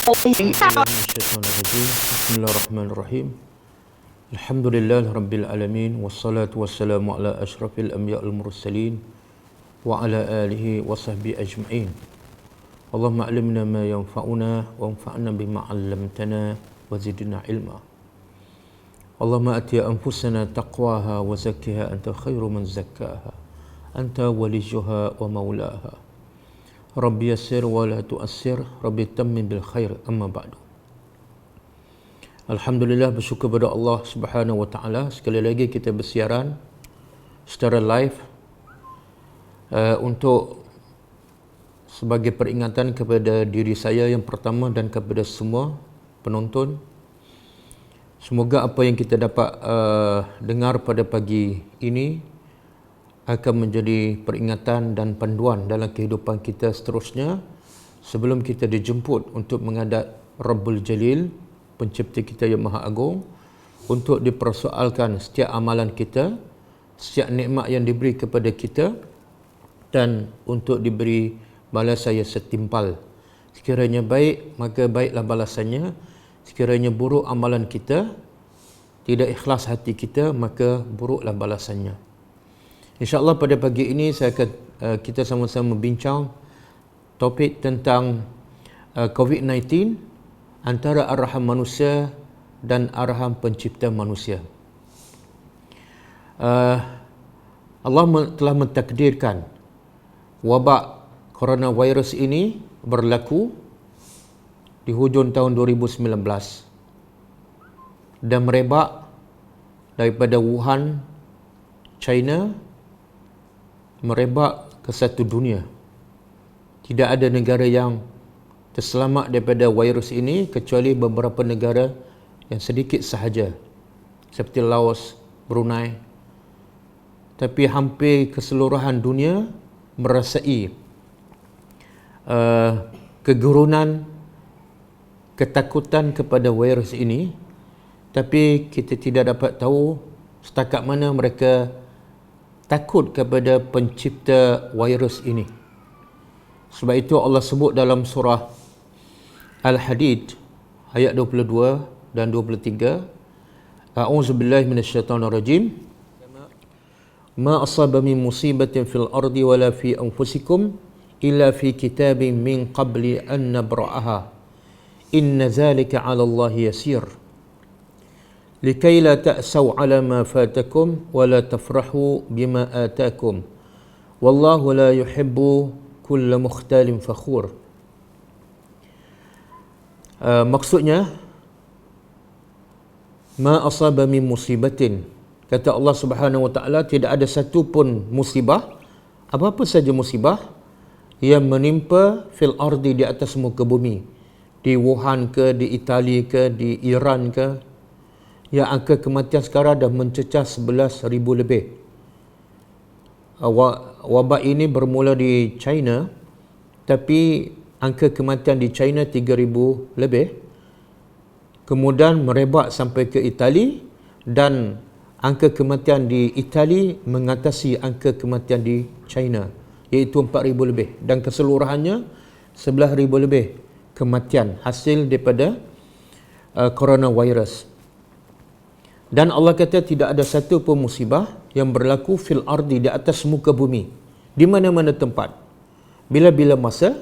Bismillahirrahmanirrahim. Bismillahirrahmanirrahim. Alhamdulillah rabbil alamin wassalatu wassalamu ala asyrafil anbiya'il mursalin wa ala alihi wa sahbihi ajma'in. Allahumma 'allimna ma yanfa'una wanfa'na bima 'allamtana wa zidna ilma. Allahumma ati anfusana taqwaha wa zakkiha anta khairu man zakkaha anta waliyuha wa maulaha. Rabbi yassir wa la tu'assir, Rabbi tammim bil khair, amma ba'du. Alhamdulillah, bersyukur kepada Allah Subhanahu wa taala, sekali lagi kita bersiaran secara live untuk sebagai peringatan kepada diri saya yang pertama dan kepada semua penonton. Semoga apa yang kita dapat dengar pada pagi ini akan menjadi peringatan dan panduan dalam kehidupan kita seterusnya sebelum kita dijemput untuk menghadap Rabbul Jalil, pencipta kita yang Maha Agung, untuk dipersoalkan setiap amalan kita, setiap nikmat yang diberi kepada kita, dan untuk diberi balasan yang setimpal. Sekiranya baik, maka baiklah balasannya. Sekiranya buruk amalan kita, tidak ikhlas hati kita, maka buruklah balasannya. InsyaAllah pada pagi ini kita sama-sama bincang topik tentang COVID-19, antara arahan manusia dan arahan pencipta manusia. Allah telah mentakdirkan wabak coronavirus ini berlaku di hujung tahun 2019 dan merebak daripada Wuhan, China, merebak ke satu dunia. Tidak ada negara yang terselamat daripada virus ini kecuali beberapa negara yang sedikit sahaja, seperti Laos, Brunei. Tapi hampir keseluruhan dunia merasai kegurunan, ketakutan kepada virus ini. Tapi kita tidak dapat tahu setakat mana mereka takut kepada pencipta virus ini. Sebab itu Allah sebut dalam surah Al-Hadid ayat 22 dan 23, A'udzubillahi minasyaitonirrajim. Ma asaba min musibatin fil ardi wala fi anfusikum illa fi kitabin min qabli an nabra'aha. Inna zalika 'ala Allah yasir. لكي لا تأسوا على ما فاتكم ولا تفرحوا بما آتاكم والله لا يحب كل مختال فخور. Maksudnya, ma asaba min musibatin, kata Allah Subhanahu wa taala, tidak ada satu pun musibah, apa-apa saja musibah yang menimpa fil ardi, di atas muka bumi, di Wuhan ke, di Itali ke, di Iran ke, yang angka kematian sekarang dah mencecah 11,000 lebih. Wabak ini bermula di China, tapi angka kematian di China 3,000 lebih. Kemudian merebak sampai ke Itali, dan angka kematian di Itali mengatasi angka kematian di China, iaitu 4,000 lebih. Dan keseluruhannya 11,000 lebih kematian hasil daripada coronavirus. Dan Allah kata tidak ada satu pun musibah yang berlaku fil ardi, di atas muka bumi, di mana-mana tempat, bila-bila masa,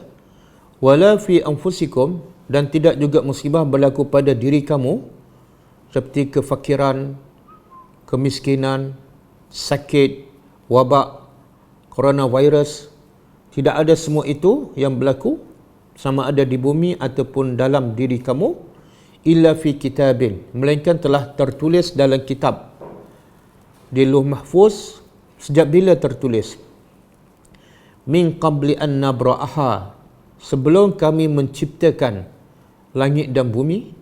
wala fi anfusikum, dan tidak juga musibah berlaku pada diri kamu, seperti kefakiran, kemiskinan, sakit, wabak, coronavirus. Tidak ada semua itu yang berlaku, sama ada di bumi ataupun dalam diri kamu, illa fi kitabin, melainkan telah tertulis dalam kitab di Lauh Mahfuz. Sejak bila tertulis? Min qabli an nabra'aha, sebelum kami menciptakan langit dan bumi.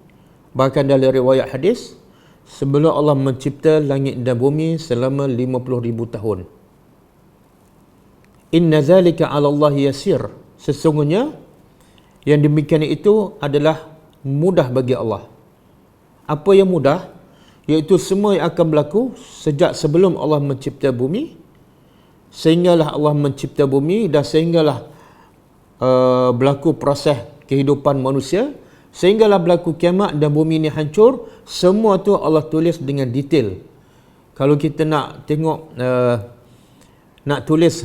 Bahkan dalam riwayat hadis, sebelum Allah mencipta langit dan bumi selama 50,000 tahun. Inna zalika 'ala Allah yasir, sesungguhnya yang demikian itu adalah mudah bagi Allah. Apa yang mudah? Iaitu semua yang akan berlaku sejak sebelum Allah mencipta bumi, sehinggalah Allah mencipta bumi, dan sehinggalah berlaku proses kehidupan manusia, sehinggalah berlaku kiamat dan bumi ini hancur. Semua tu Allah tulis dengan detail. Kalau kita nak tengok nak tulis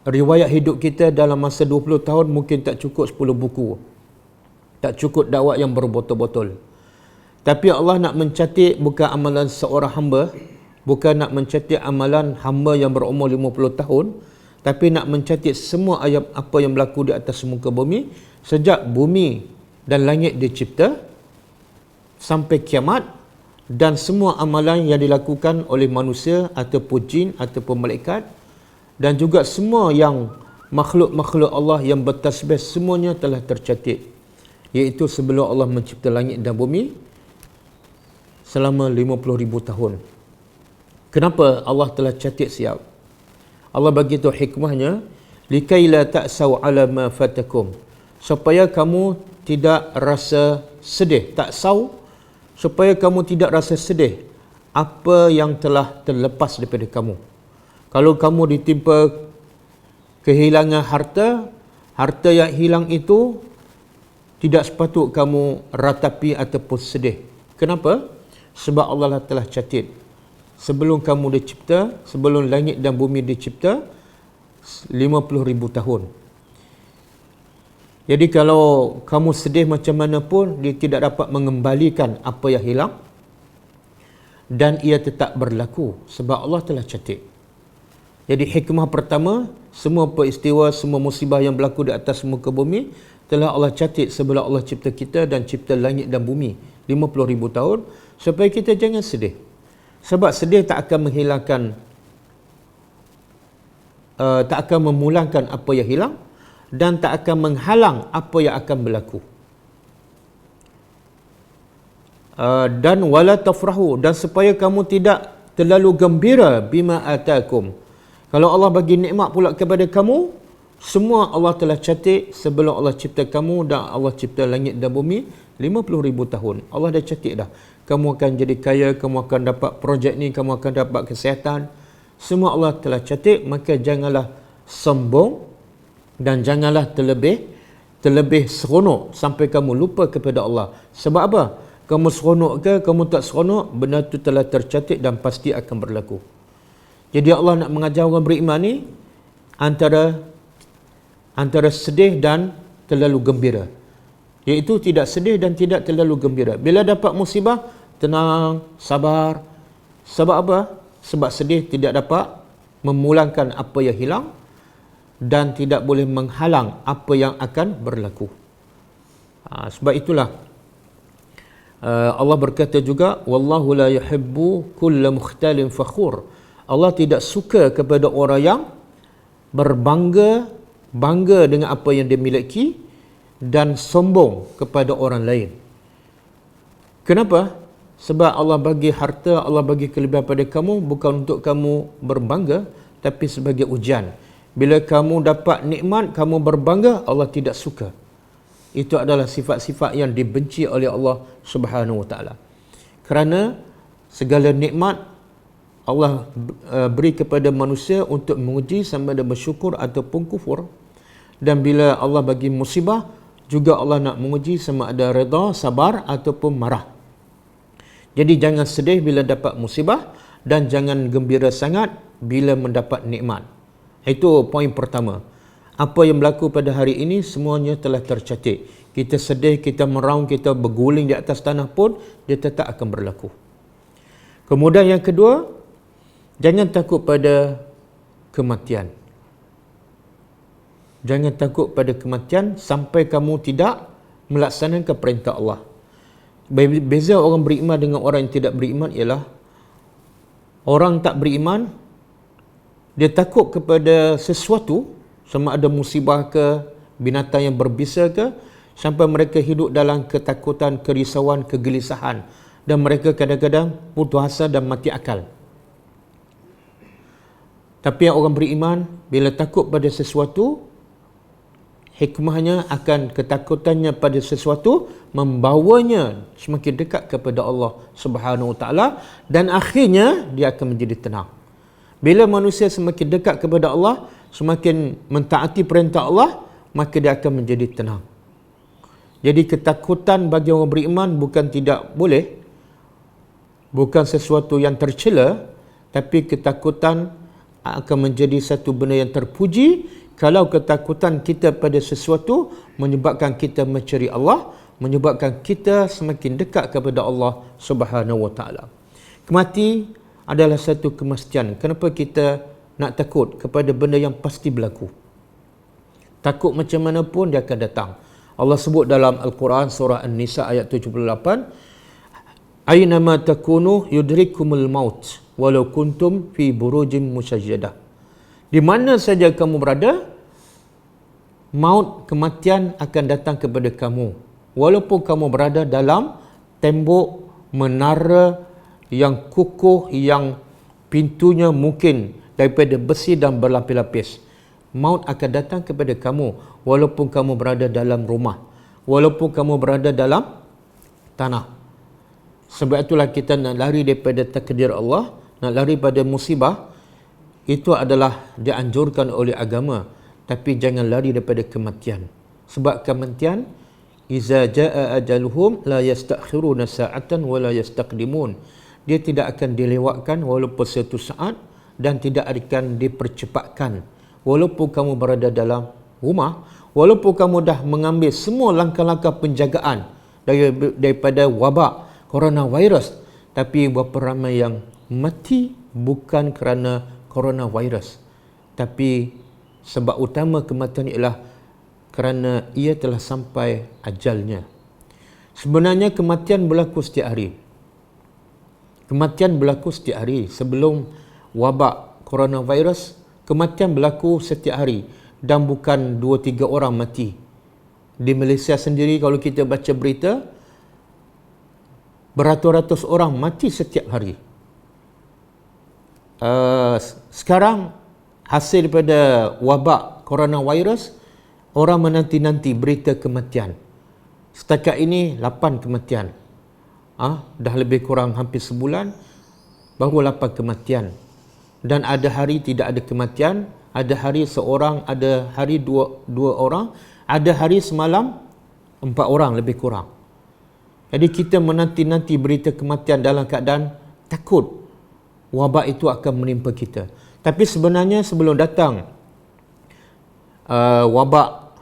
riwayat hidup kita dalam masa 20 tahun, mungkin tak cukup 10 buku, tak cukup dakwah yang berbotol-botol. Tapi Allah nak mencatat bukan amalan seorang hamba, bukan nak mencatat amalan hamba yang berumur 50 tahun, tapi nak mencatat semua ayat apa yang berlaku di atas muka bumi sejak bumi dan langit dicipta sampai kiamat, dan semua amalan yang dilakukan oleh manusia ataupun jin ataupun malaikat, dan juga semua yang makhluk-makhluk Allah yang bertasbih, semuanya telah tercatat, iaitu sebelum Allah mencipta langit dan bumi selama 50,000 tahun. Kenapa Allah telah catat siap? Allah bagi tahu hikmahnya, likai la ta'sau ala ma fatakum, supaya kamu tidak rasa sedih. Ta'sau, supaya kamu tidak rasa sedih apa yang telah terlepas daripada kamu. Kalau kamu ditimpa kehilangan harta, harta yang hilang itu tidak sepatut kamu ratapi ataupun sedih. Kenapa? Sebab Allah telah catat sebelum kamu dicipta, sebelum langit dan bumi dicipta 50,000 tahun. Jadi kalau kamu sedih macam mana pun, dia tidak dapat mengembalikan apa yang hilang, dan ia tetap berlaku sebab Allah telah catat. Jadi hikmah pertama, semua peristiwa, semua musibah yang berlaku di atas muka bumi telah Allah catat sebelum Allah cipta kita dan cipta langit dan bumi 50,000 tahun, supaya kita jangan sedih. Sebab sedih tak akan menghilangkan, tak akan memulangkan apa yang hilang, dan tak akan menghalang apa yang akan berlaku. Dan wala tafrahu, dan supaya kamu tidak terlalu gembira bima atakum. Kalau Allah bagi nikmat pula kepada kamu, semua Allah telah catat sebelum Allah cipta kamu dan Allah cipta langit dan bumi 50,000 tahun. Allah dah catat dah. Kamu akan jadi kaya, kamu akan dapat projek ni, kamu akan dapat kesihatan. Semua Allah telah catat, maka janganlah sombong dan janganlah terlebih seronok sampai kamu lupa kepada Allah. Sebab apa? Kamu seronok ke, kamu tak seronok, benda itu telah tercatat dan pasti akan berlaku. Jadi Allah nak mengajar orang beriman ni antara sedih dan terlalu gembira. Iaitu tidak sedih dan tidak terlalu gembira. Bila dapat musibah, tenang, sabar. Sebab apa? Sebab sedih tidak dapat memulangkan apa yang hilang, dan tidak boleh menghalang apa yang akan berlaku. Sebab itulah Allah berkata juga, wallahu la yuhibbu kulla mukhtalin fakhur. Allah tidak suka kepada orang yang bangga dengan apa yang dia miliki dan sombong kepada orang lain. Kenapa? Sebab Allah bagi harta, Allah bagi kelebihan pada kamu bukan untuk kamu berbangga, tapi sebagai ujian. Bila kamu dapat nikmat, kamu berbangga, Allah tidak suka. Itu adalah sifat-sifat yang dibenci oleh Allah Subhanahu Wa Taala. Kerana segala nikmat Allah beri kepada manusia untuk menguji sama ada bersyukur ataupun kufur. Dan bila Allah bagi musibah, juga Allah nak menguji sama ada redha, sabar ataupun marah. Jadi jangan sedih bila dapat musibah, dan jangan gembira sangat bila mendapat nikmat. Itu poin pertama. Apa yang berlaku pada hari ini semuanya telah tercatat. Kita sedih, kita meraung, kita berguling di atas tanah pun, dia tetap akan berlaku. Kemudian yang kedua, jangan takut pada kematian. Jangan takut pada kematian sampai kamu tidak melaksanakan perintah Allah. Beza orang beriman dengan orang yang tidak beriman ialah, orang tak beriman, dia takut kepada sesuatu, sama ada musibah ke, binatang yang berbisa ke, sampai mereka hidup dalam ketakutan, kerisauan, kegelisahan, dan mereka kadang-kadang putus asa dan mati akal. Tapi yang orang beriman, bila takut pada sesuatu, hikmahnya akan ketakutannya pada sesuatu membawanya semakin dekat kepada Allah Subhanahu Wa Taala, dan akhirnya dia akan menjadi tenang. Bila manusia semakin dekat kepada Allah, semakin mentaati perintah Allah, maka dia akan menjadi tenang. Jadi ketakutan bagi orang beriman bukan tidak boleh, bukan sesuatu yang tercela, tapi ketakutan akan menjadi satu benda yang terpuji kalau ketakutan kita pada sesuatu menyebabkan kita mencari Allah, menyebabkan kita semakin dekat kepada Allah Subhanahu wa taala. Kematian adalah satu kemastian. Kenapa kita nak takut kepada benda yang pasti berlaku? Takut macam mana pun dia akan datang. Allah sebut dalam Al-Quran surah An-Nisa ayat 78, Aynama takunu yudrikumul maut walau kuntum fi burujim musajjadah. Di mana saja kamu berada, maut, kematian akan datang kepada kamu. Walaupun kamu berada dalam tembok menara yang kukuh, yang pintunya mungkin daripada besi dan berlapis-lapis. Maut akan datang kepada kamu walaupun kamu berada dalam rumah, walaupun kamu berada dalam tanah. Sebab itulah kita nak lari daripada takdir Allah, nak lari pada musibah. Itu adalah dianjurkan oleh agama. Tapi jangan lari daripada kematian. Sebab kematian, iza jaa ajaluhum la yastakhiruna sa'atan wa la yastaqdimun. Dia tidak akan dilewatkan walaupun satu saat, dan tidak akan dipercepatkan. Walaupun kamu berada dalam rumah, walaupun kamu dah mengambil semua langkah-langkah penjagaan daripada wabak coronavirus, tapi berapa ramai yang mati bukan kerana coronavirus, tapi sebab utama kematian ialah kerana ia telah sampai ajalnya. Sebenarnya kematian berlaku setiap hari. Kematian berlaku setiap hari. Sebelum wabak coronavirus, kematian berlaku setiap hari, dan bukan 2-3 orang mati. Di Malaysia sendiri kalau kita baca berita, beratus-ratus orang mati setiap hari. Sekarang hasil daripada wabak coronavirus, orang menanti-nanti berita kematian. Setakat ini 8 kematian. Dah lebih kurang hampir sebulan baru 8 kematian. Dan ada hari tidak ada kematian, ada hari seorang, ada hari dua orang, ada hari semalam 4 orang lebih kurang. Jadi kita menanti-nanti berita kematian dalam keadaan takut wabak itu akan menimpa kita. Tapi sebenarnya sebelum datang wabak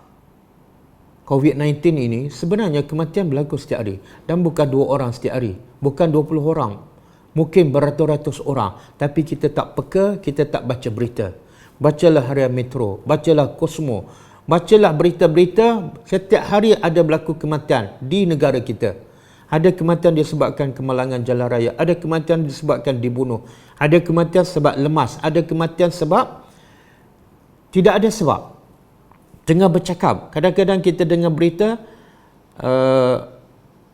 COVID-19 ini, sebenarnya kematian berlaku setiap hari. Dan bukan 2 orang setiap hari, bukan 20 orang, mungkin beratus-ratus orang. Tapi kita tak peka, kita tak baca berita. Bacalah Harian Metro, bacalah Cosmo, bacalah berita-berita. Setiap hari ada berlaku kematian di negara kita. Ada kematian disebabkan kemalangan jalan raya, ada kematian disebabkan dibunuh, ada kematian sebab lemas, ada kematian sebab tidak ada sebab. Tengah bercakap, kadang-kadang kita dengar berita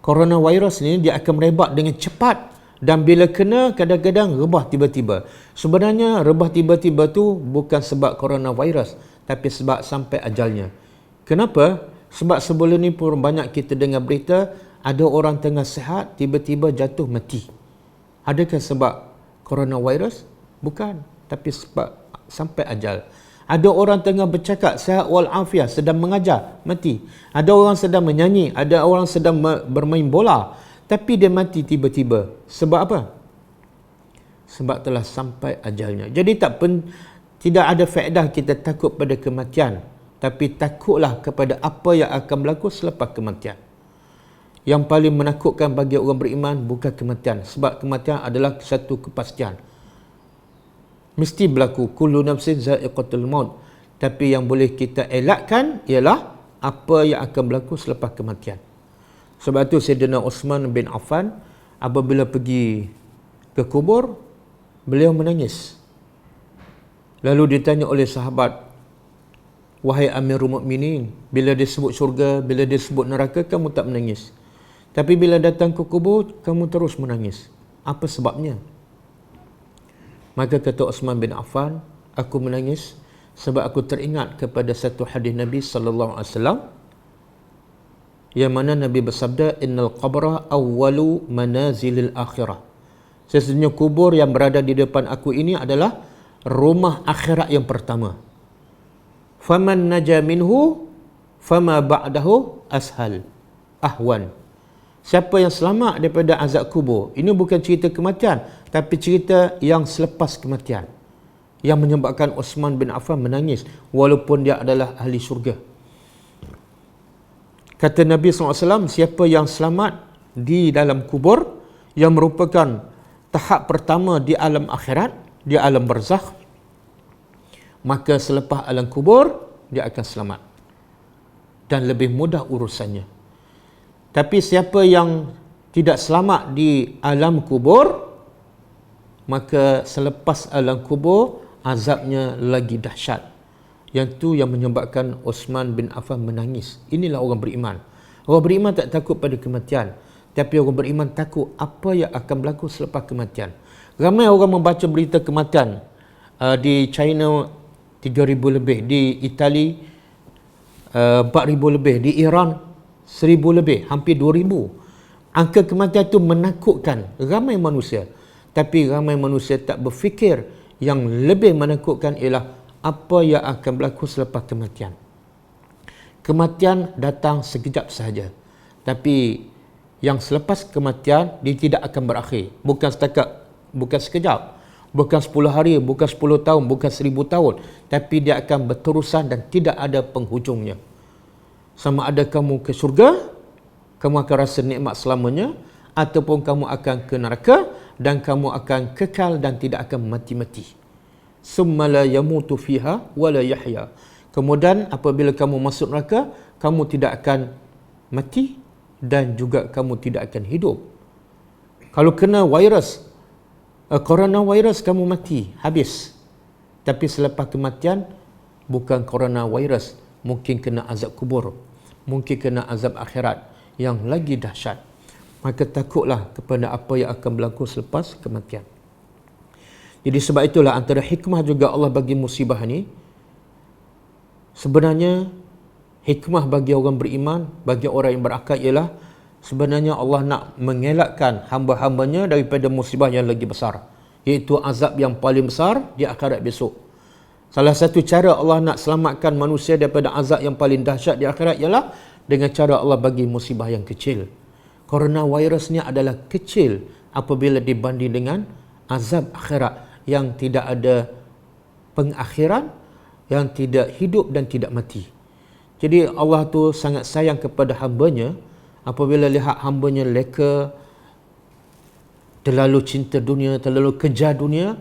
coronavirus ni dia akan merebak dengan cepat, dan bila kena kadang-kadang rebah tiba-tiba. Sebenarnya rebah tiba-tiba tu bukan sebab coronavirus, tapi sebab sampai ajalnya. Kenapa? Sebab sebelum ni pun banyak kita dengar berita, ada orang tengah sihat tiba-tiba jatuh mati. Adakah sebab coronavirus? Bukan, tapi sebab sampai ajal. Ada orang tengah bercakap sihat walafiat, sedang mengajar, mati. Ada orang sedang menyanyi, ada orang sedang bermain bola, tapi dia mati tiba-tiba. Sebab apa? Sebab telah sampai ajalnya. Jadi tidak ada faedah kita takut pada kematian, tapi takutlah kepada apa yang akan berlaku selepas kematian. Yang paling menakutkan bagi orang beriman bukan kematian, sebab kematian adalah satu kepastian. Mesti berlaku, kullu nafsin za'iqatul maut. Tapi yang boleh kita elakkan ialah apa yang akan berlaku selepas kematian. Sebab itu Sayyidina Uthman bin Affan apabila pergi ke kubur, beliau menangis. Lalu ditanya oleh sahabat, wahai Amirul Mukminin, bila disebut syurga, bila disebut neraka, kamu tak menangis. Tapi bila datang ke kubur, kamu terus menangis. Apa sebabnya? Maka kata Uthman bin Affan, aku menangis sebab aku teringat kepada satu hadis Nabi sallallahu alaihi wasallam yang mana Nabi bersabda, innal qabra awwalu manazilil akhirah. Sesungguhnya kubur yang berada di depan aku ini adalah rumah akhirat yang pertama. Faman naja minhu fama ba'dahu ashal. ahwan. Siapa yang selamat daripada azab kubur? Ini bukan cerita kematian, tapi cerita yang selepas kematian, yang menyebabkan Uthman bin Affan menangis walaupun dia adalah ahli syurga. Kata Nabi SAW, siapa yang selamat di dalam kubur, yang merupakan tahap pertama di alam akhirat, di alam barzakh, maka selepas alam kubur dia akan selamat dan lebih mudah urusannya. Tapi siapa yang tidak selamat di alam kubur, maka selepas alam kubur azabnya lagi dahsyat. Yang tu yang menyebabkan Uthman bin Affan menangis. Inilah orang beriman. Orang beriman tak takut pada kematian, tapi orang beriman takut apa yang akan berlaku selepas kematian. Ramai orang membaca berita kematian di China 3,000 lebih, di Itali 4,000 lebih, di Iran 1,000 lebih, hampir 2,000. Angka kematian itu menakutkan ramai manusia. Tapi ramai manusia tak berfikir yang lebih menakutkan ialah apa yang akan berlaku selepas kematian. Kematian datang sekejap sahaja. Tapi yang selepas kematian dia tidak akan berakhir. Bukan sekejap. Bukan 10 hari, bukan 10 tahun, bukan 1000 tahun. Tapi dia akan berterusan dan tidak ada penghujungnya. Sama ada kamu ke syurga, kamu akan rasa nikmat selamanya, ataupun kamu akan ke neraka dan kamu akan kekal dan tidak akan mati-mati. Summa la yamutu fiha wa la yahya. Kemudian apabila kamu masuk neraka, kamu tidak akan mati dan juga kamu tidak akan hidup. Kalau kena virus, coronavirus, kamu mati, habis. Tapi selepas kematian, bukan coronavirus, mungkin kena azab kubur, mungkin kena azab akhirat yang lagi dahsyat. Maka takutlah kepada apa yang akan berlaku selepas kematian. Jadi sebab itulah antara hikmah juga Allah bagi musibah ni, sebenarnya hikmah bagi orang beriman, bagi orang yang berakal ialah sebenarnya Allah nak mengelakkan hamba-hambanya daripada musibah yang lagi besar, iaitu azab yang paling besar di akhirat besok. Salah satu cara Allah nak selamatkan manusia daripada azab yang paling dahsyat di akhirat ialah dengan cara Allah bagi musibah yang kecil. Coronavirus ni adalah kecil apabila dibanding dengan azab akhirat yang tidak ada pengakhiran, yang tidak hidup dan tidak mati. Jadi Allah tu sangat sayang kepada hambanya apabila lihat hambanya leka, terlalu cinta dunia, terlalu kejar dunia,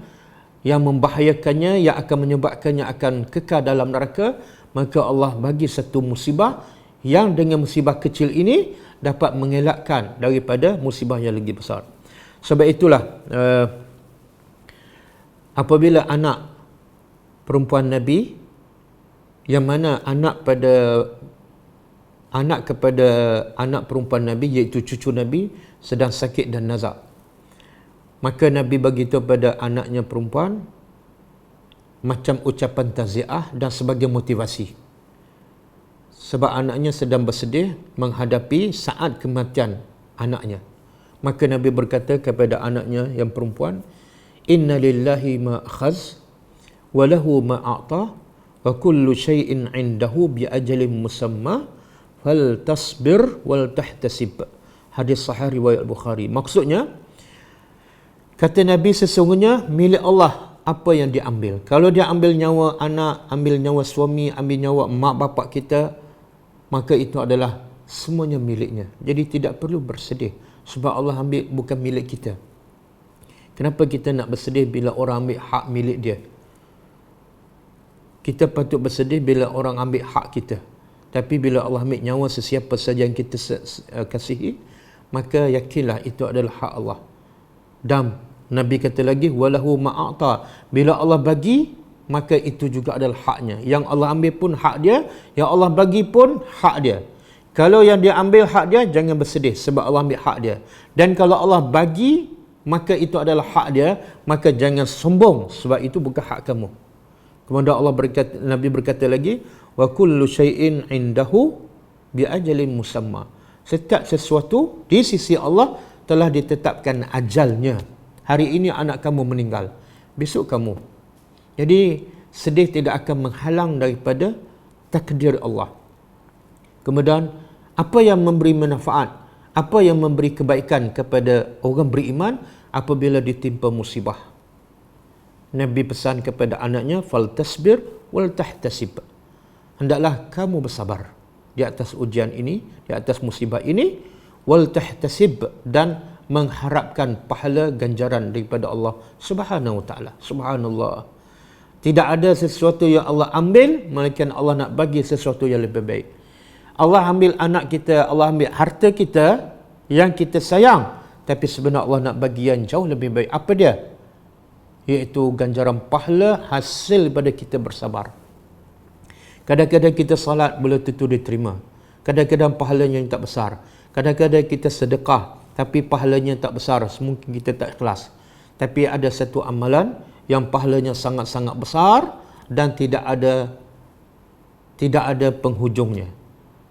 yang membahayakannya, yang akan menyebabkannya akan kekal dalam neraka, maka Allah bagi satu musibah yang dengan musibah kecil ini dapat mengelakkan daripada musibah yang lagi besar. Sebab itulah apabila anak perempuan Nabi, yang mana anak kepada anak perempuan Nabi, iaitu cucu Nabi, sedang sakit dan nazak, maka Nabi beritahu pada anaknya perempuan macam ucapan taziah dan sebagai motivasi. Sebab anaknya sedang bersedih menghadapi saat kematian anaknya. Maka Nabi berkata kepada anaknya yang perempuan, "Inna lillahi ma akhaz wa lahu ma a'ta wa kullu syai'in 'indahu bi ajalin musamma fal tasbir wal tahtasib." Hadis sahih riwayat Bukhari. Maksudnya, kata Nabi, sesungguhnya milik Allah apa yang diambil. Kalau dia ambil nyawa anak, ambil nyawa suami, ambil nyawa mak bapak kita, maka itu adalah semuanya miliknya. Jadi tidak perlu bersedih sebab Allah ambil bukan milik kita. Kenapa kita nak bersedih bila orang ambil hak milik dia? Kita patut bersedih bila orang ambil hak kita. Tapi bila Allah ambil nyawa sesiapa saja yang kita kasihi, maka yakinlah itu adalah hak Allah. Dan Nabi kata lagi, walahu ma'ata, bila Allah bagi, maka itu juga adalah haknya. Yang Allah ambil pun hak dia, yang Allah bagi pun hak dia. Kalau yang dia ambil hak dia, jangan bersedih sebab Allah ambil hak dia. Dan kalau Allah bagi, maka itu adalah hak dia, maka jangan sombong sebab itu bukan hak kamu. Kemudian Nabi berkata lagi, wa kullu syai'in indahu bi ajalin musamma. Setiap sesuatu di sisi Allah telah ditetapkan ajalnya. Hari ini anak kamu meninggal, besok kamu. Jadi sedih tidak akan menghalang daripada takdir Allah. Kemudian Apa yang memberi manfaat, apa yang memberi kebaikan kepada orang beriman apabila ditimpa musibah. Nabi pesan kepada anaknya, fal tasbir wal tahtasib. Hendaklah kamu bersabar di atas ujian ini, di atas musibah ini, wal tahtasib, dan mengharapkan pahala ganjaran daripada Allah Subhanahu wa taala. Subhanallah. Tidak ada sesuatu yang Allah ambil melainkan Allah nak bagi sesuatu yang lebih baik. Allah ambil anak kita, Allah ambil harta kita yang kita sayang, tapi sebenarnya Allah nak bagi yang jauh lebih baik. Apa dia? Iaitu ganjaran pahala hasil pada kita bersabar. Kadang-kadang kita salat belum tentu diterima. Kadang-kadang pahalanya yang tak besar. Kadang-kadang kita sedekah tapi pahalanya tak besar, mungkin kita tak ikhlas. Tapi ada satu amalan yang pahalanya sangat-sangat besar dan tidak ada penghujungnya.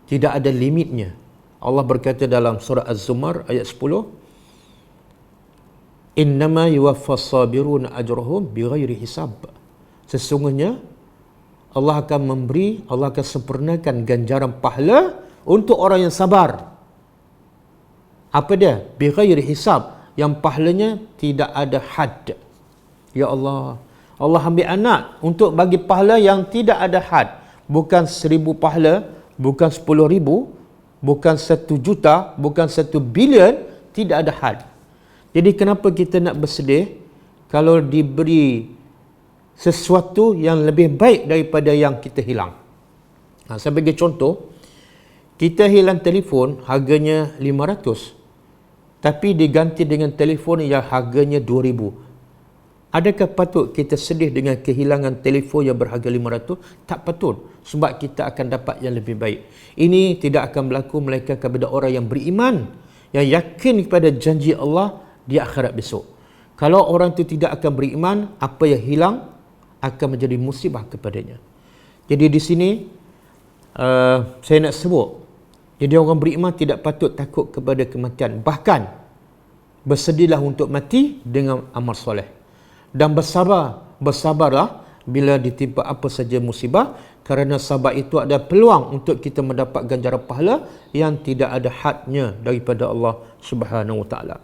Tidak ada limitnya. Allah berkata dalam surah Az-Zumar ayat 10, innama yuwaffas sabiruna ajrahum bighairi hisab. Sesungguhnya Allah akan memberi, Allah akan sempurnakan ganjaran pahala untuk orang yang sabar. Apa dia? Bighairi hisab, yang pahalanya tidak ada had. Ya Allah, Allah ambil anak untuk bagi pahala yang tidak ada had. Bukan 1000 pahala, bukan 10,000, bukan 1 juta, bukan 1 bilion, tidak ada had. Jadi kenapa kita nak bersedih kalau diberi sesuatu yang lebih baik daripada yang kita hilang? Saya bagi contoh, kita hilang telefon harganya 500, tapi diganti dengan telefon yang harganya 2,000. Adakah patut kita sedih dengan kehilangan telefon yang berharga 500? Tak patut, sebab kita akan dapat yang lebih baik. Ini tidak akan berlaku melainkan kepada orang yang beriman, yang yakin kepada janji Allah di akhirat besok. Kalau orang itu tidak akan beriman, apa yang hilang akan menjadi musibah kepadanya. Jadi di sini saya nak sebut, jadi orang beriman tidak patut takut kepada kematian. Bahkan bersedihlah untuk mati dengan amal soleh. Dan bersabarlah bila ditimpa apa saja musibah, kerana sabar itu ada peluang untuk kita mendapat ganjaran pahala yang tidak ada hadnya daripada Allah Subhanahu wa taala.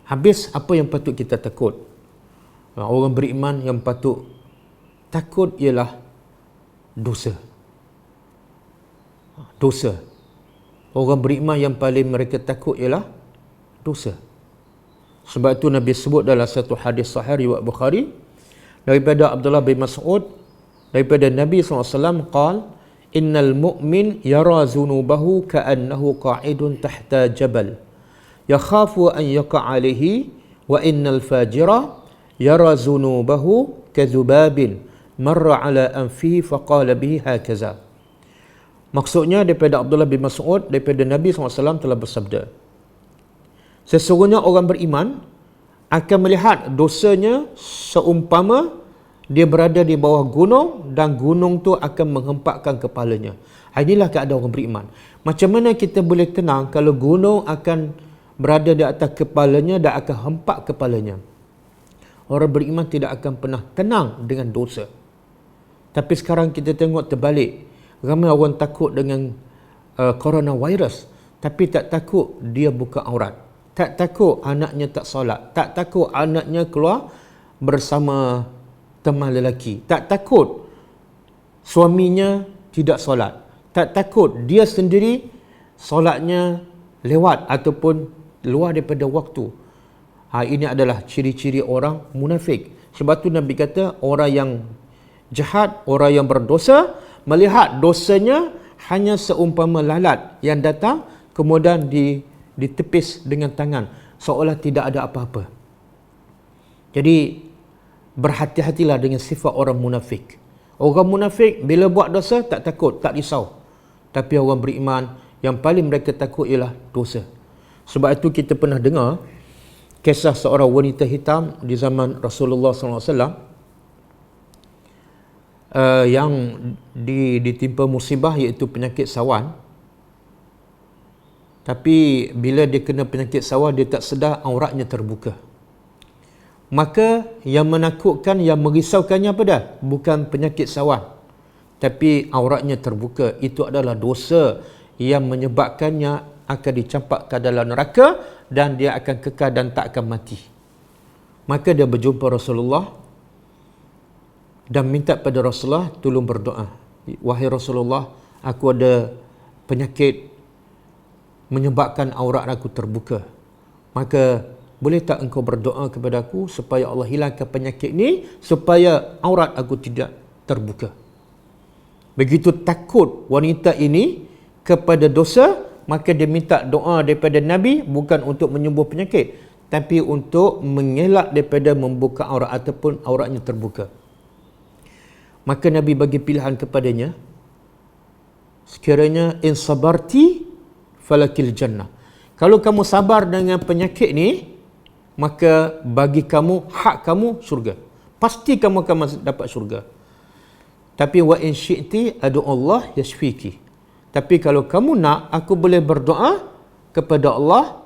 Habis, apa yang patut kita takut? Orang beriman yang patut takut ialah dosa. Dosa. Orang beriman yang paling mereka takut ialah dosa. Sebab itu Nabi sebut dalam satu hadis sahih riwayat Bukhari daripada Abdullah bin Mas'ud daripada Nabi SAW, qal innal mu'min yara zunubahu ka'annahu qa'idun tahta jabal yakhafu an yaqa' alaihi, wa innal fajira yara zunubahu kadhubabin marra ala anfihi faqala bihi hakaza. Maksudnya daripada Abdullah bin Mas'ud daripada Nabi SAW telah bersabda, sesungguhnya orang beriman akan melihat dosanya seumpama dia berada di bawah gunung dan gunung tu akan menghempakkan kepalanya. Inilah keadaan orang beriman. Macam mana kita boleh tenang kalau gunung akan berada di atas kepalanya dan akan hempak kepalanya? Orang beriman tidak akan pernah tenang dengan dosa. Tapi sekarang kita tengok terbalik. Ramai orang takut dengan coronavirus, tapi tak takut dia buka aurat. Tak takut anaknya tak solat. Tak takut anaknya keluar bersama teman lelaki. Tak takut suaminya tidak solat. Tak takut dia sendiri solatnya lewat ataupun luar daripada waktu. Ini adalah ciri-ciri orang munafik. Sebab tu Nabi kata, orang yang jahat, orang yang berdosa, melihat dosanya hanya seumpama lalat yang datang kemudian ditepis dengan tangan seolah tidak ada apa-apa. Jadi berhati-hatilah dengan sifat orang munafik. Orang munafik bila buat dosa tak takut, tak risau. Tapi orang beriman yang paling mereka takut ialah dosa. Sebab itu kita pernah dengar kisah seorang wanita hitam di zaman Rasulullah SAW yang ditimpa musibah iaitu penyakit sawan. Tapi bila dia kena penyakit sawan, dia tak sedar auratnya terbuka. Maka yang menakutkan, yang merisaukannya apa dah? Bukan penyakit sawan, tapi auratnya terbuka. Itu adalah dosa yang menyebabkannya akan dicampak ke dalam neraka dan dia akan kekal dan tak akan mati. Maka dia berjumpa Rasulullah dan minta pada Rasulullah, tolong berdoa. Wahai Rasulullah, aku ada penyakit menyebabkan aurat aku terbuka. Maka boleh tak engkau berdoa kepada aku supaya Allah hilangkan penyakit ni, supaya aurat aku tidak terbuka. Begitu takut wanita ini kepada dosa, maka dia minta doa daripada Nabi bukan untuk menyembuh penyakit, tapi untuk mengelak daripada membuka aurat ataupun auratnya terbuka. Maka Nabi bagi pilihan kepadanya, sekiranya in sabarti falakil jannah. Kalau kamu sabar dengan penyakit ni, maka bagi kamu, hak kamu syurga. Pasti kamu akan dapat syurga. Tapi wa in syi'ti adu Allah yashfiki. Tapi kalau kamu nak, aku boleh berdoa kepada Allah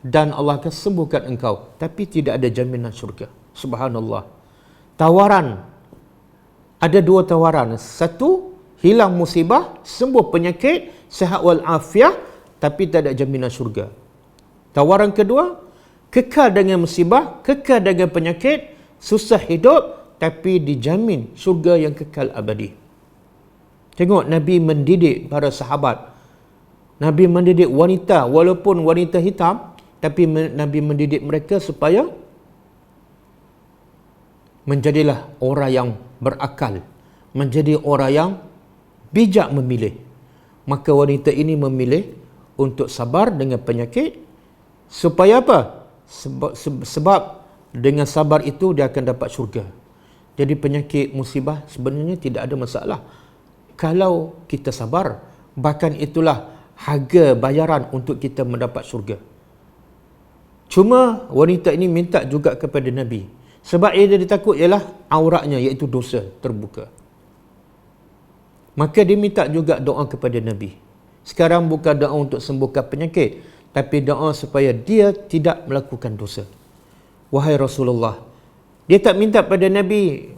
dan Allah akan sembuhkan engkau. Tapi tidak ada jaminan syurga. Subhanallah. Tawaran. Ada dua tawaran. Satu, hilang musibah, sembuh penyakit, sihat wal afiah, tapi tak ada jaminan syurga. Tawaran kedua, kekal dengan musibah, kekal dengan penyakit, susah hidup, tapi dijamin syurga yang kekal abadi. Tengok Nabi mendidik para sahabat. Nabi mendidik wanita, walaupun wanita hitam, tapi Nabi mendidik mereka supaya menjadilah orang yang berakal, menjadi orang yang bijak memilih. Maka wanita ini memilih untuk sabar dengan penyakit, supaya apa? Sebab dengan sabar itu dia akan dapat syurga. Jadi penyakit musibah sebenarnya tidak ada masalah kalau kita sabar. Bahkan itulah harga bayaran untuk kita mendapat syurga. Cuma wanita ini minta juga kepada Nabi, sebab yang dia takut ialah auratnya, iaitu dosa terbuka. Maka dia minta juga doa kepada Nabi. Sekarang bukan doa untuk sembuhkan penyakit, tapi doa supaya dia tidak melakukan dosa. Wahai Rasulullah, dia tak minta pada Nabi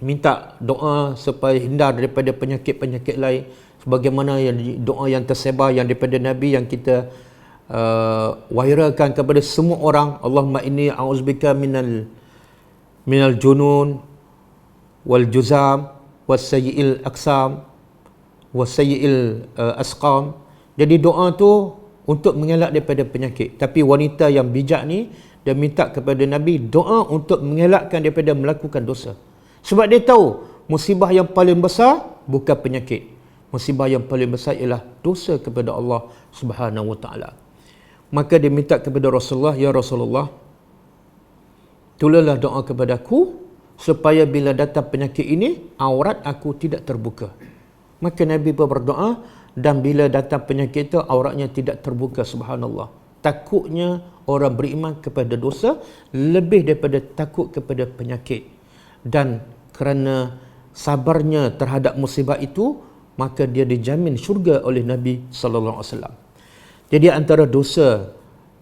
minta doa supaya hindar daripada penyakit-penyakit lain, sebagaimana yang doa yang tersebar yang daripada Nabi yang kita wairalkan kepada semua orang. Allahumma inni a'udzubika minal junun wal juzam was sayyi'il aqsam was sayyi'il asqam. Jadi doa tu untuk mengelak daripada penyakit. Tapi wanita yang bijak ni, dia minta kepada Nabi doa untuk mengelakkan daripada melakukan dosa. Sebab dia tahu musibah yang paling besar bukan penyakit. Musibah yang paling besar ialah dosa kepada Allah Subhanahu Wa Taala. Maka dia minta kepada Rasulullah, ya Rasulullah, tolonglah doa kepada aku supaya bila datang penyakit ini, aurat aku tidak terbuka. Maka Nabi pun berdoa, dan bila datang penyakit itu, auratnya tidak terbuka. Subhanallah. Takutnya orang beriman kepada dosa lebih daripada takut kepada penyakit. Dan kerana sabarnya terhadap musibah itu, maka dia dijamin syurga oleh Nabi sallallahu alaihi wasallam. Jadi antara dosa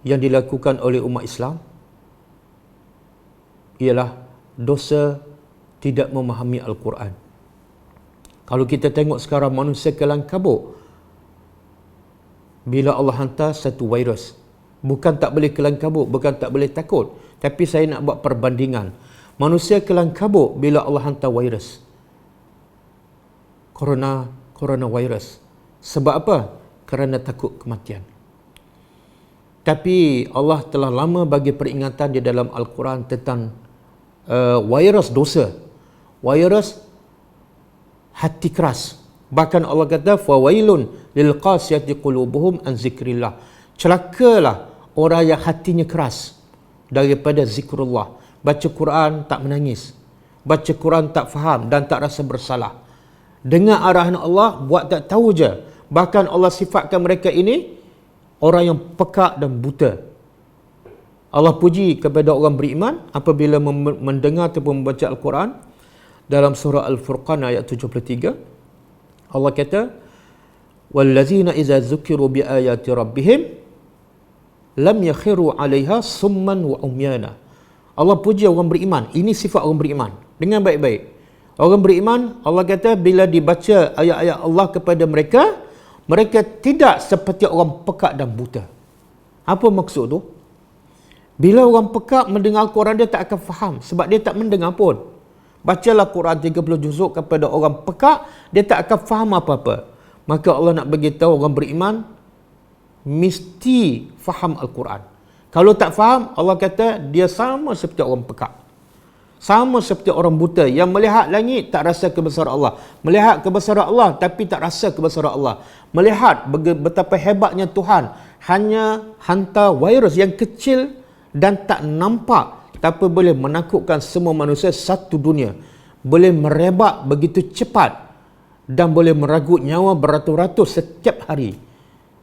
yang dilakukan oleh umat Islam ialah dosa tidak memahami Al-Quran. Kalau kita tengok sekarang manusia kelang kabut, bila Allah hantar satu virus, bukan tak boleh kelang kabut, bukan tak boleh takut, tapi saya nak buat perbandingan. Manusia kelang kabut bila Allah hantar virus coronavirus. Sebab apa? Kerana takut kematian. Tapi Allah telah lama bagi peringatan di dalam Al-Quran tentang virus dosa, virus hati keras. Bahkan Allah kata, fawailun lil qasiyati qulubuhum an zikrillah. Celakalah orang yang hatinya keras daripada zikrullah. Baca Quran tak menangis, baca Quran tak faham dan tak rasa bersalah. Dengar arahan Allah, buat tak tahu je. Bahkan Allah sifatkan mereka ini orang yang pekak dan buta. Allah puji kepada orang beriman apabila mendengar ataupun membaca Al-Quran. Dalam surah Al-Furqan ayat 73, Allah kata, وَالَّذِينَ إِذَا ذُكِرُوا بِآيَاتِ رَبِّهِمْ لَمْ يَخِرُوا عَلَيْهَا صُمًّا وَعُمْيَانًا. Allah puji orang beriman. Ini sifat orang beriman. Dengan baik-baik. Orang beriman, Allah kata, bila dibaca ayat-ayat Allah kepada mereka, Mereka tidak seperti orang pekak dan buta. Apa maksud tu? Bila orang pekak mendengar Al-Quran, dia tak akan faham sebab dia tak mendengar pun. Bacalah Quran 30 juzuk kepada orang pekak, dia tak akan faham apa-apa. Maka Allah nak bagi tahu orang beriman mesti faham Al-Quran. Kalau tak faham, Allah kata dia sama seperti orang pekak. Sama seperti orang buta yang melihat langit tak rasa kebesaran Allah. Melihat kebesaran Allah tapi tak rasa kebesaran Allah. Melihat betapa hebatnya Tuhan. Hanya hantar virus yang kecil dan tak nampak, tapi boleh menakutkan semua manusia satu dunia. Boleh merebak begitu cepat dan boleh meragut nyawa beratus-ratus setiap hari.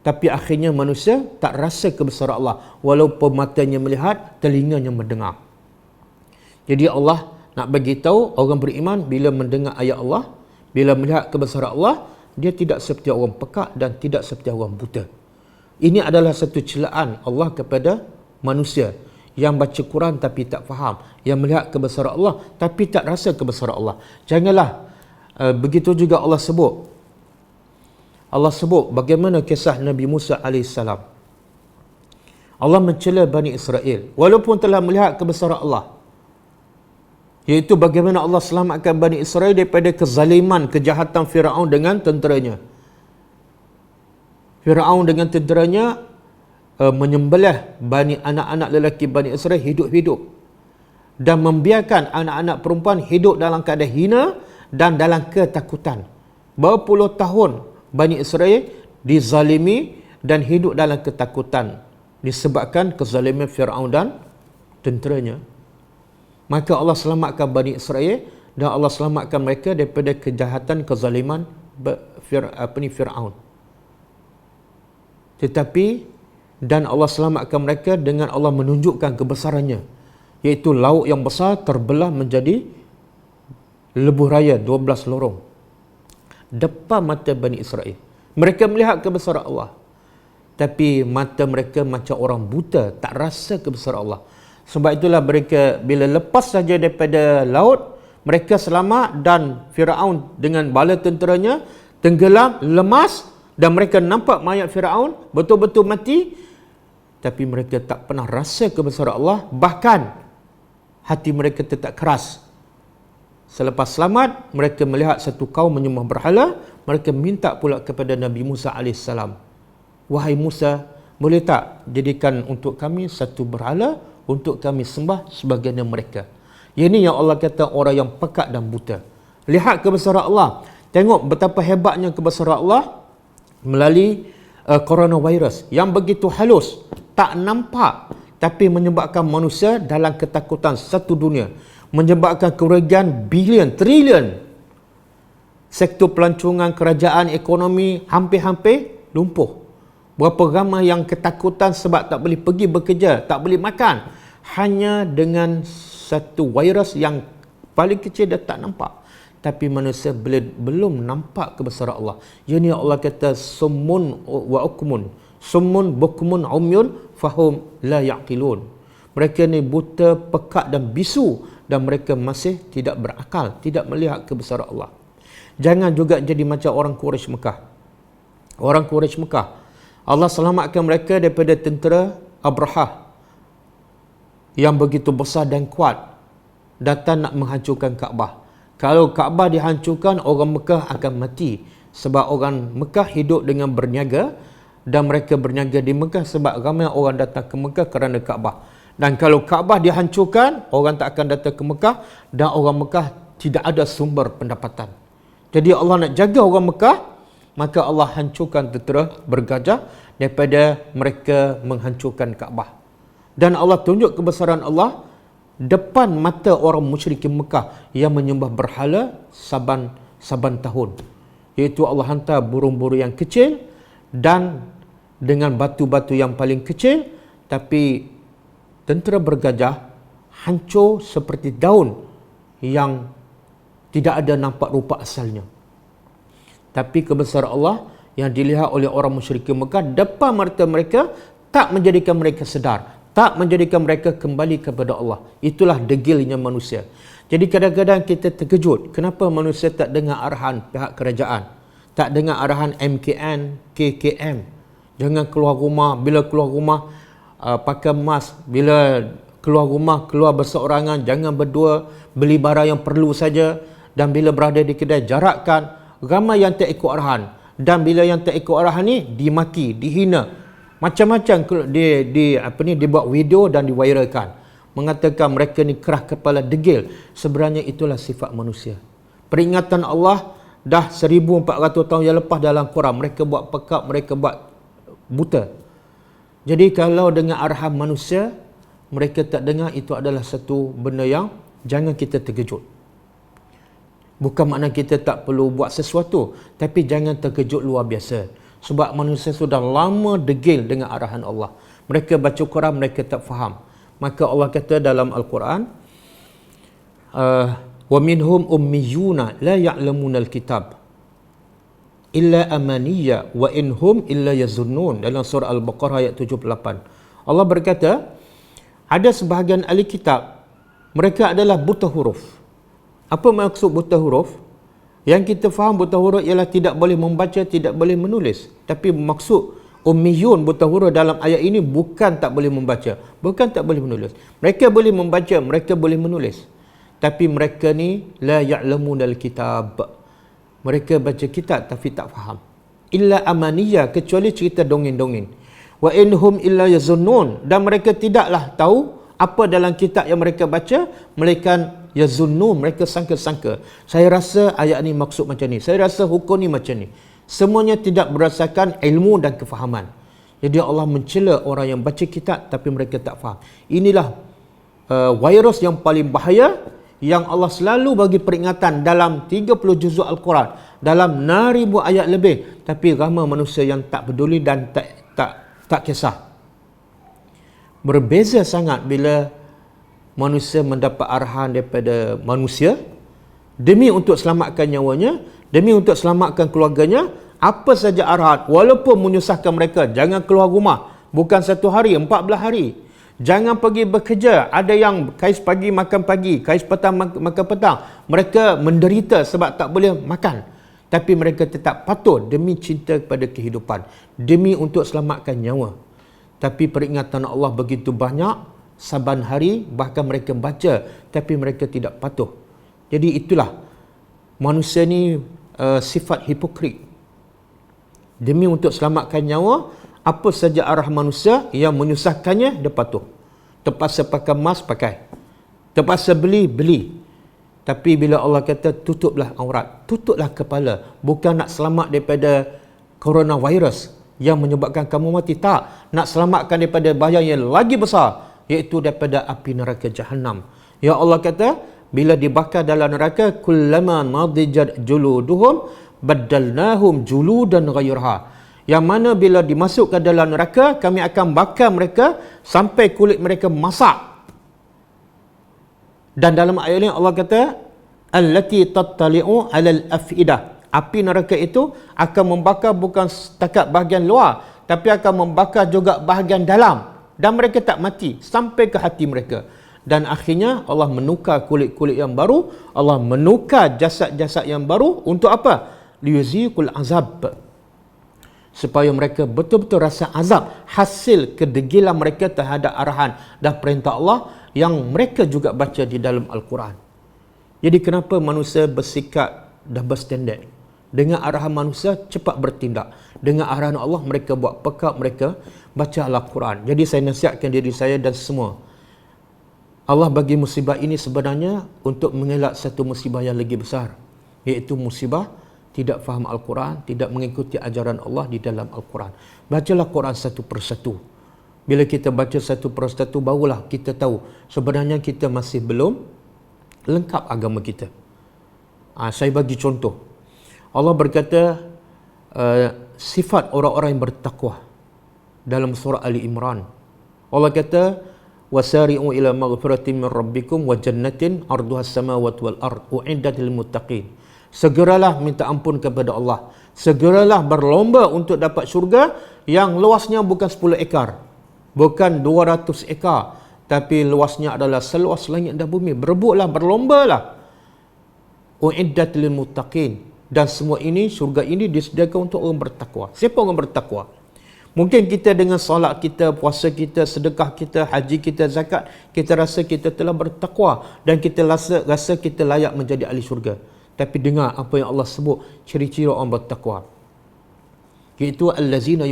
Tapi akhirnya manusia tak rasa kebesaran Allah. Walaupun matanya melihat, telinganya mendengar. Jadi Allah nak bagi tahu orang beriman bila mendengar ayat Allah, bila melihat kebesaran Allah, dia tidak seperti orang pekak dan tidak seperti orang buta. Ini adalah satu celaan Allah kepada manusia yang baca Quran tapi tak faham, yang melihat kebesaran Allah tapi tak rasa kebesaran Allah. Janganlah begitu juga Allah sebut. Allah sebut bagaimana kisah Nabi Musa AS. Allah mencela Bani Israel walaupun telah melihat kebesaran Allah. Iaitu bagaimana Allah selamatkan Bani Israel daripada kezaliman, kejahatan Firaun dengan tenteranya. Firaun dengan tenteranya menyembelih anak-anak lelaki Bani Israel hidup-hidup dan membiarkan anak-anak perempuan hidup dalam keadaan hina dan dalam ketakutan. Berpuluh tahun Bani Israel dizalimi dan hidup dalam ketakutan disebabkan kezaliman Firaun dan tenteranya. Maka Allah selamatkan Bani Israel dan Allah selamatkan mereka daripada kejahatan kezaliman Firaun. Tetapi dan Allah selamatkan mereka dengan Allah menunjukkan kebesarannya, iaitu laut yang besar terbelah menjadi lebuh raya 12 lorong depan mata Bani Israel. Mereka melihat kebesaran Allah, tapi mata mereka macam orang buta, tak rasa kebesaran Allah. Sebab itulah mereka bila lepas saja daripada laut, mereka selamat dan Firaun dengan bala tenteranya tenggelam, lemas dan mereka nampak mayat Firaun betul-betul mati, tapi mereka tak pernah rasa kebesaran Allah, bahkan hati mereka tetap keras. Selepas selamat, mereka melihat satu kaum menyembah berhala, mereka minta pula kepada Nabi Musa AS, "Wahai Musa, boleh tak jadikan untuk kami satu berhala untuk kami sembah sebagaimana mereka?" Ini yang Allah kata orang yang pekak dan buta. Lihat kebesaran Allah. Tengok betapa hebatnya kebesaran Allah melalui coronavirus yang begitu halus, tak nampak, tapi menyebabkan manusia dalam ketakutan satu dunia, menyebabkan kerugian bilion, trilion. Sektor pelancongan, kerajaan, ekonomi hampir-hampir lumpuh. Berapa ramai yang ketakutan sebab tak boleh pergi bekerja, tak boleh makan, hanya dengan satu virus yang paling kecil dia tak nampak. Tapi manusia belum nampak kebesaran Allah. Ini Allah kata summun wa ukmun, summun bukmun umyun fahum la yaqilun. Mereka ni buta, pekak dan bisu dan mereka masih tidak berakal, tidak melihat kebesaran Allah. Jangan juga jadi macam orang Quraisy Mekah. Orang Quraisy Mekah, Allah selamatkan mereka daripada tentera Abrahah yang begitu besar dan kuat datang nak menghancurkan Kaabah. Kalau Kaabah dihancurkan, orang Mekah akan mati. Sebab orang Mekah hidup dengan berniaga dan mereka berniaga di Mekah sebab ramai orang datang ke Mekah kerana Kaabah. Dan kalau Kaabah dihancurkan, orang tak akan datang ke Mekah dan orang Mekah tidak ada sumber pendapatan. Jadi Allah nak jaga orang Mekah, maka Allah hancurkan tentera bergajah daripada mereka menghancurkan Kaabah. Dan Allah tunjuk kebesaran Allah depan mata orang musyrikin Mekah yang menyembah berhala saban tahun. Iaitu Allah hantar burung-burung yang kecil dan dengan batu-batu yang paling kecil, tapi tentera bergajah hancur seperti daun yang tidak ada nampak rupa asalnya. Tapi kebesaran Allah yang dilihat oleh orang musyrikin Mekah depan mata mereka tak menjadikan mereka sedar, tak menjadikan mereka kembali kepada Allah. Itulah degilnya manusia. Jadi kadang-kadang kita terkejut, kenapa manusia tak dengar arahan pihak kerajaan, tak dengar arahan MKN, KKM. Jangan keluar rumah, bila keluar rumah pakai mask, bila keluar rumah keluar berseorangan, jangan berdua, beli barang yang perlu saja, dan bila berada di kedai jarakkan. Ramai yang tak ikut arahan, dan bila yang tak ikut arahan ni dimaki, dihina, macam-macam dia buat video dan diviralkan, mengatakan mereka ni kerah kepala degil. Sebenarnya itulah sifat manusia. Peringatan Allah dah 1400 tahun yang lepas dalam Quran, mereka buat pekak, mereka buat buta. Jadi kalau dengan arahan manusia mereka tak dengar, itu adalah satu benda yang jangan kita terkejut. Bukan makna kita tak perlu buat sesuatu, tapi jangan terkejut luar biasa. Sebab manusia sudah lama degil dengan arahan Allah. Mereka baca Quran, mereka tak faham. Maka Allah kata dalam Al-Quran, wa minhum ummiyuna la ya'lamuna al-kitab illa amaniya wa inhum illa yazunnun, dalam surah Al-Baqarah ayat 78. Allah berkata, ada sebahagian ahli kitab, mereka adalah buta huruf. Apa maksud buta huruf? Yang kita faham buta huruf ialah tidak boleh membaca, tidak boleh menulis. Tapi maksud ummiyun, buta huruf dalam ayat ini bukan tak boleh membaca, bukan tak boleh menulis. Mereka boleh membaca, mereka boleh menulis. Tapi mereka ni la ya'lamunal kitab. Mereka baca kitab tapi tak faham. Illa amaniyah, kecuali cerita dongeng-dongeng. Wa inhum illa yazunnun, dan mereka tidaklah tahu apa dalam kitab yang mereka baca, melainkan yazunnun, mereka sangka-sangka. Saya rasa ayat ni maksud macam ni, saya rasa hukum ni macam ni. Semuanya tidak berdasarkan ilmu dan kefahaman. Jadi Allah mencela orang yang baca kitab tapi mereka tak faham. Inilah virus yang paling bahaya, yang Allah selalu bagi peringatan dalam 30 juzuk Al-Quran, dalam 6,000 ayat lebih, tapi ramai manusia yang tak peduli dan tak kisah. Berbeza sangat bila manusia mendapat arahan daripada manusia demi untuk selamatkan nyawanya, demi untuk selamatkan keluarganya. Apa saja arahan, walaupun menyusahkan mereka, jangan keluar rumah, bukan 1 hari, 14 hari. Jangan pergi bekerja. Ada yang kais pagi makan pagi, kais petang makan petang. Mereka menderita sebab tak boleh makan. Tapi mereka tetap patuh demi cinta kepada kehidupan, demi untuk selamatkan nyawa. Tapi peringatan Allah begitu banyak, saban hari, bahkan mereka baca, tapi mereka tidak patuh. Jadi itulah, manusia ni sifat hipokrit. Demi untuk selamatkan nyawa, apa saja arah manusia yang menyusahkannya, dia patuh. Terpaksa pakai mask, pakai. Terpaksa beli. Tapi bila Allah kata tutuplah aurat, tutuplah kepala, bukan nak selamat daripada coronavirus yang menyebabkan kamu mati, tak. Nak selamatkan daripada bahaya yang lagi besar, iaitu daripada api neraka Jahannam. Ya Allah kata, bila dibakar dalam neraka, kullama nadijat juluduhum baddalnahum juludan ghairaha. Yang mana bila dimasukkan dalam neraka, kami akan bakar mereka sampai kulit mereka masak. Dan dalam ayat ini Allah kata, allati tattali'u 'alal afidah. Api neraka itu akan membakar bukan setakat bahagian luar, tapi akan membakar juga bahagian dalam. Dan mereka tak mati sampai ke hati mereka. Dan akhirnya Allah menukar kulit-kulit yang baru, Allah menukar jasad-jasad yang baru. Untuk apa? Liyuziqul azab, supaya mereka betul-betul rasa azab hasil kedegilan mereka terhadap arahan dan perintah Allah yang mereka juga baca di dalam Al-Quran. Jadi kenapa manusia bersikap dah berstandard? Dengan arahan manusia cepat bertindak, dengan arahan Allah mereka buat pekak, mereka baca Al-Quran. Jadi saya nasihatkan diri saya dan semua, Allah bagi musibah ini sebenarnya untuk mengelak satu musibah yang lagi besar, iaitu musibah tidak faham Al-Quran, tidak mengikuti ajaran Allah di dalam Al-Quran. Bacalah Quran satu persatu. Bila kita baca satu persatu, barulah kita tahu sebenarnya kita masih belum lengkap agama kita. Saya bagi contoh. Allah berkata sifat orang-orang yang bertakwa dalam surah Ali Imran. Allah kata, wasari'u ila maghfiratin min rabbikum wa jannatin 'arduha as-samawati wal ard u'iddat lil muttaqin. Segeralah minta ampun kepada Allah. Segeralah berlomba untuk dapat syurga yang luasnya bukan 10 ekar, bukan 200 ekar, tapi luasnya adalah seluas langit dan bumi. Berebutlah, berlombalah. Uiddat lil muttaqin. Dan semua ini, syurga ini disediakan untuk orang bertakwa. Siapa orang bertakwa? Mungkin kita dengan solat kita, puasa kita, sedekah kita, haji kita, zakat, kita rasa kita telah bertakwa dan kita rasa kita layak menjadi ahli syurga. Tapi dengar apa yang Allah sebut ciri-ciri orang bertakwa. Iaitu allazina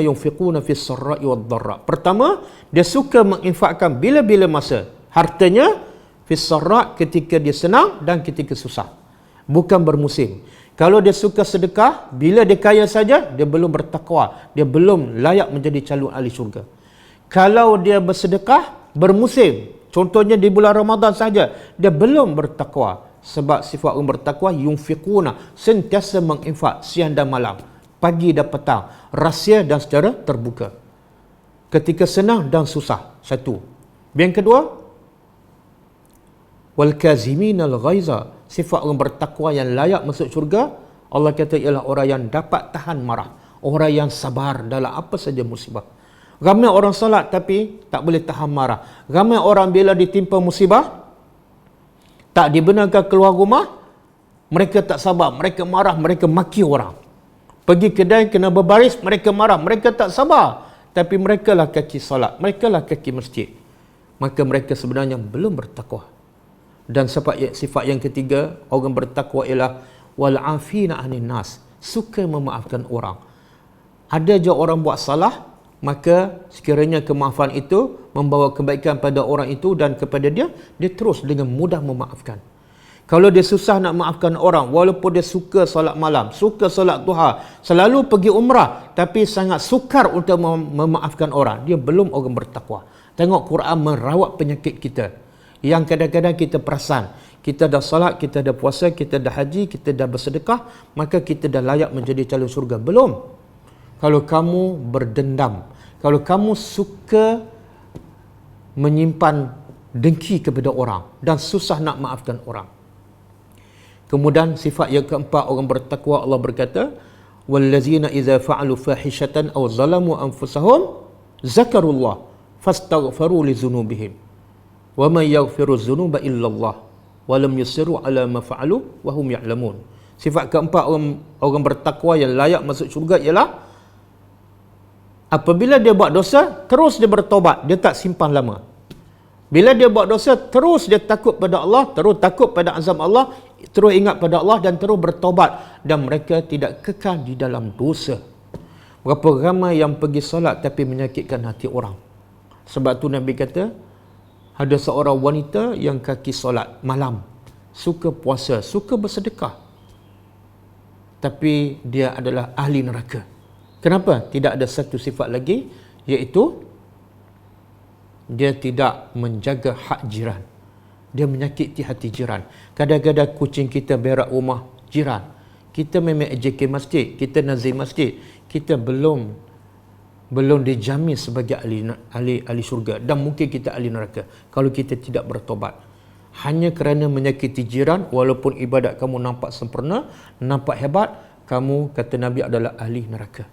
yunfiquna fi sarra'i wad dharra. Pertama, dia suka menginfakkan bila-bila masa hartanya fi sarra' ketika dia senang dan ketika susah. Bukan bermusim. Kalau dia suka sedekah, bila dia kaya saja, dia belum bertakwa. Dia belum layak menjadi calon ahli syurga. Kalau dia bersedekah, bermusim. Contohnya di bulan Ramadan saja, dia belum bertakwa. Sebab sifat orang bertakwa, yunfiquna, sentiasa menginfak siang dan malam. Pagi dan petang. Rahsia dan secara terbuka. Ketika senang dan susah. Satu. Yang kedua, wal kaziminal ghaiza. Sifat orang bertakwa yang layak masuk syurga, Allah kata ialah orang yang dapat tahan marah, orang yang sabar dalam apa saja musibah. Ramai orang solat tapi tak boleh tahan marah. Ramai orang bila ditimpa musibah, tak dibenarkan keluar rumah, mereka tak sabar, mereka marah, mereka maki orang. Pergi kedai kena berbaris, mereka marah, mereka tak sabar. Tapi mereka lah kaki solat, mereka lah kaki masjid. Maka mereka sebenarnya belum bertakwa. Dan sifat yang ketiga, orang bertakwa ialah wal afina anin nas, suka memaafkan orang. Ada je orang buat salah, maka sekiranya kemaafan itu membawa kebaikan pada orang itu dan kepada dia terus dengan mudah memaafkan. Kalau dia susah nak maafkan orang, walaupun dia suka solat malam, suka solat duha, selalu pergi umrah, tapi sangat sukar untuk memaafkan orang, dia belum orang bertakwa. Tengok Quran merawat penyakit kita yang kadang-kadang kita perasan, kita dah salat, kita dah puasa, kita dah haji, kita dah bersedekah, maka kita dah layak menjadi calon syurga. Belum. Kalau kamu berdendam, kalau kamu suka menyimpan dengki kepada orang dan susah nak maafkan orang. Kemudian sifat yang keempat orang bertakwa, Allah berkata, wallazina idza fa'alu fahishatan aw zalamu anfusahum zakarullah fastaghfaru li dzunubihim. Wa man yaghfiru dzunuba illallah wa lam yusiru ala ma fa'alu wa hum ya'lamun. Sifat keempat orang bertakwa yang layak masuk syurga ialah apabila dia buat dosa, terus dia bertaubat, dia tak simpan lama. Bila dia buat dosa, terus dia takut pada Allah, terus takut pada azab Allah, terus ingat pada Allah dan terus bertaubat, dan mereka tidak kekal di dalam dosa. Berapa ramai yang pergi solat tapi menyakitkan hati orang. Sebab tu Nabi kata, ada seorang wanita yang kaki solat malam, suka puasa, suka bersedekah, tapi dia adalah ahli neraka. Kenapa? Tidak ada satu sifat lagi, iaitu dia tidak menjaga hak jiran. Dia menyakiti hati jiran. Kadang-kadang kucing kita berak rumah jiran. Kita memang AJK masjid, kita nazir masjid, kita belum dijamin sebagai ahli syurga, dan mungkin kita ahli neraka kalau kita tidak bertobat. Hanya kerana menyakiti jiran, walaupun ibadat kamu nampak sempurna, nampak hebat, kamu, kata Nabi, adalah ahli neraka.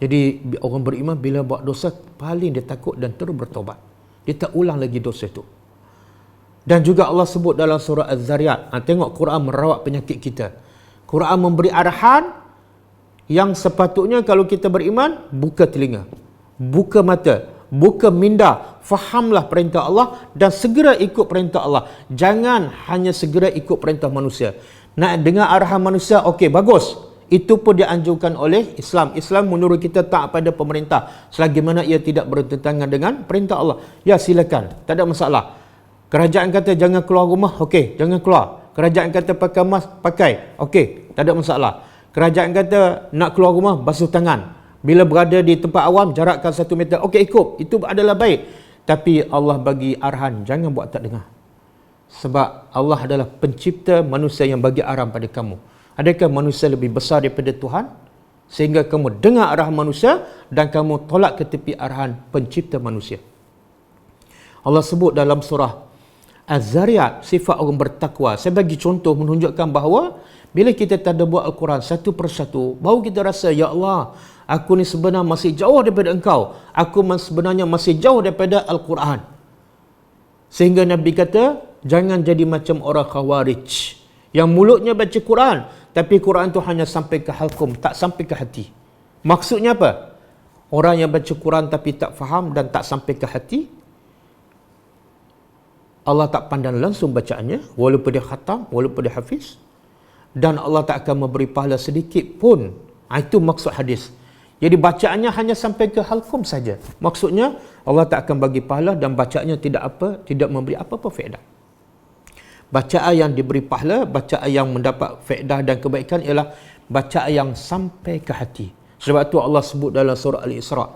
Jadi orang beriman bila buat dosa, paling dia takut dan terus bertobat. Dia tak ulang lagi dosa itu. Dan juga Allah sebut dalam surah Az-Zariyat, tengok Quran merawat penyakit kita. Quran memberi arahan yang sepatutnya kalau kita beriman, buka telinga, buka mata, buka minda, fahamlah perintah Allah dan segera ikut perintah Allah. Jangan hanya segera ikut perintah manusia. Nak dengar arahan manusia, okey, bagus. Itu pun dianjurkan oleh Islam. Islam menyuruh kita taat pada pemerintah selagi mana ia tidak bertentangan dengan perintah Allah. Ya, silakan, tak ada masalah. Kerajaan kata jangan keluar rumah, okey, jangan keluar. Kerajaan kata pakai mask, pakai, okey, tak ada masalah. Kerajaan kata nak keluar rumah, basuh tangan. Bila berada di tempat awam, jarakkan 1 meter. Okey, ikut. Itu adalah baik. Tapi Allah bagi arahan, jangan buat tak dengar. Sebab Allah adalah pencipta manusia yang bagi arahan pada kamu. Adakah manusia lebih besar daripada Tuhan? Sehingga kamu dengar arahan manusia dan kamu tolak ke tepi arahan pencipta manusia. Allah sebut dalam surah Az-Zariyat sifat orang bertakwa. Saya bagi contoh menunjukkan bahawa bila kita tadabbur Al-Quran satu persatu, baru kita rasa, ya Allah, aku ni sebenarnya masih jauh daripada Engkau. Aku sebenarnya masih jauh daripada Al-Quran. Sehingga Nabi kata, jangan jadi macam orang Khawarij Yang mulutnya baca Quran, tapi Quran tu hanya sampai ke halqum, tak sampai ke hati. Maksudnya apa? Orang yang baca Quran tapi tak faham dan tak sampai ke hati, Allah tak pandang langsung bacaannya, walaupun dia khatam, walaupun dia hafiz, dan Allah tak akan memberi pahala sedikit pun. Itu maksud hadis. Jadi bacaannya hanya sampai ke halqum saja. Maksudnya Allah tak akan bagi pahala dan bacaannya tidak memberi apa-apa faedah. Bacaan yang diberi pahala, bacaan yang mendapat faedah dan kebaikan ialah bacaan yang sampai ke hati. Sebab tu Allah sebut dalam surah Al-Isra,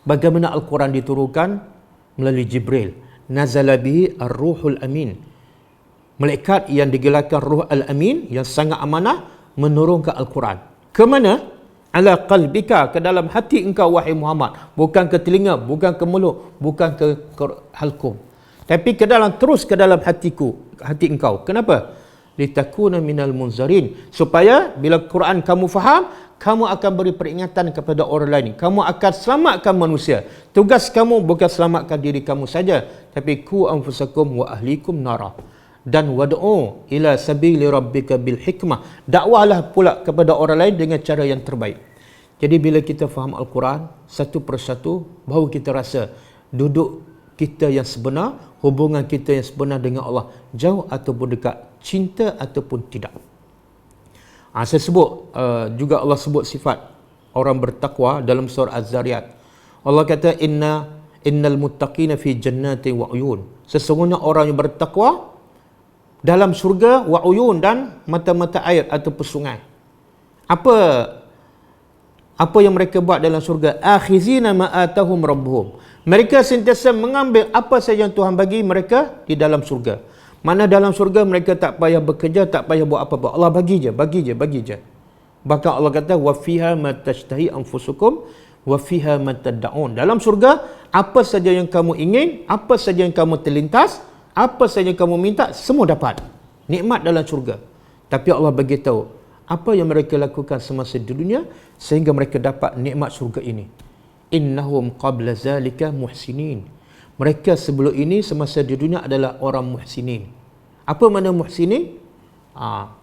bagaimana Al-Quran diturunkan melalui Jibril. Nazala bihi ar-ruhul amin. Malaikat yang digelarkan Ruh Al-Amin, yang sangat amanah, menurunkan Al-Quran. Ke mana? Ala qalbika, ke dalam hati engkau wahai Muhammad. Bukan ke telinga, bukan ke mulut, bukan ke halqum. Tapi terus ke dalam hati engkau. Kenapa? Litakuna minal munzarin. Supaya bila Quran kamu faham, kamu akan beri peringatan kepada orang lain. Kamu akan selamatkan manusia. Tugas kamu bukan selamatkan diri kamu saja, tapi ku anfusakum wa ahlikum nara. Dan wad'u ila sabili rabbika bil hikmah. Dakwahlah pula kepada orang lain dengan cara yang terbaik. Jadi bila kita faham Al-Quran satu persatu, baru kita rasa duduk kita yang sebenar, hubungan kita yang sebenar dengan Allah, jauh ataupun dekat, cinta ataupun tidak. Saya sebut juga Allah sebut sifat orang bertakwa dalam surah Az-Zariyat. Allah kata innal muttaqina fi jannatin wa uyun. Sesungguhnya orang yang bertakwa dalam syurga wa uyun, dan mata-mata air ataupun sungai. Apa yang mereka buat dalam syurga? Akhizina ma atahum rabbuhum. Mereka sentiasa mengambil apa saja yang Tuhan bagi mereka di dalam syurga. Mana dalam syurga mereka tak payah bekerja, tak payah buat apa-apa. Allah bagi je. Bahkan Allah kata wa fiha ma tashtahi anfusukum wa fiha ma tad'un. Dalam syurga apa saja yang kamu ingin, apa saja yang kamu terlintas, apa saja yang kamu minta, semua dapat. Nikmat dalam syurga. Tapi Allah bagi tahu apa yang mereka lakukan semasa di dunia sehingga mereka dapat nikmat syurga ini. Innahum qabla zalika muhsinin. Mereka sebelum ini semasa di dunia adalah orang muhsinin. Apa makna muhsinin?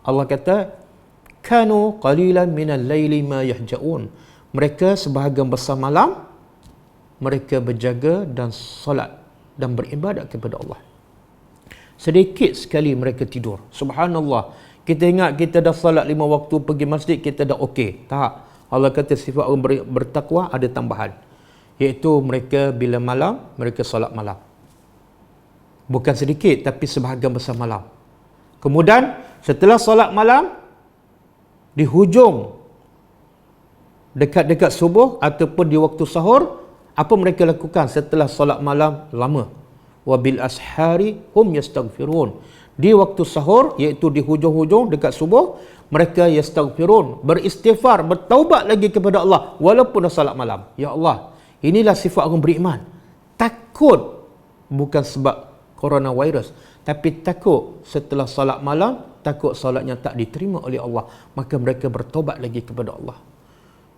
Allah kata kanu qalilan minal laili ma yahja'un. Mereka sebahagian besar malam mereka berjaga dan solat dan beribadat kepada Allah. Sedikit sekali mereka tidur. Subhanallah. Kita ingat kita dah solat 5 waktu, pergi masjid, kita dah okey. Tak. Allah kata sifat orang bertakwa ada tambahan. Iaitu mereka bila malam, mereka solat malam. Bukan sedikit, tapi sebahagian besar malam. Kemudian, setelah solat malam, di hujung, dekat-dekat subuh, ataupun di waktu sahur, apa mereka lakukan setelah solat malam lama? Wabil ashari hum yastaghfirun. Di waktu sahur, iaitu di hujung-hujung dekat subuh, mereka yastaghfirun, beristighfar, bertaubat lagi kepada Allah walaupun dah salat malam. Ya Allah, inilah sifat orang beriman. Takut bukan sebab coronavirus, tapi takut setelah salat malam, takut salatnya tak diterima oleh Allah, maka mereka bertaubat lagi kepada Allah.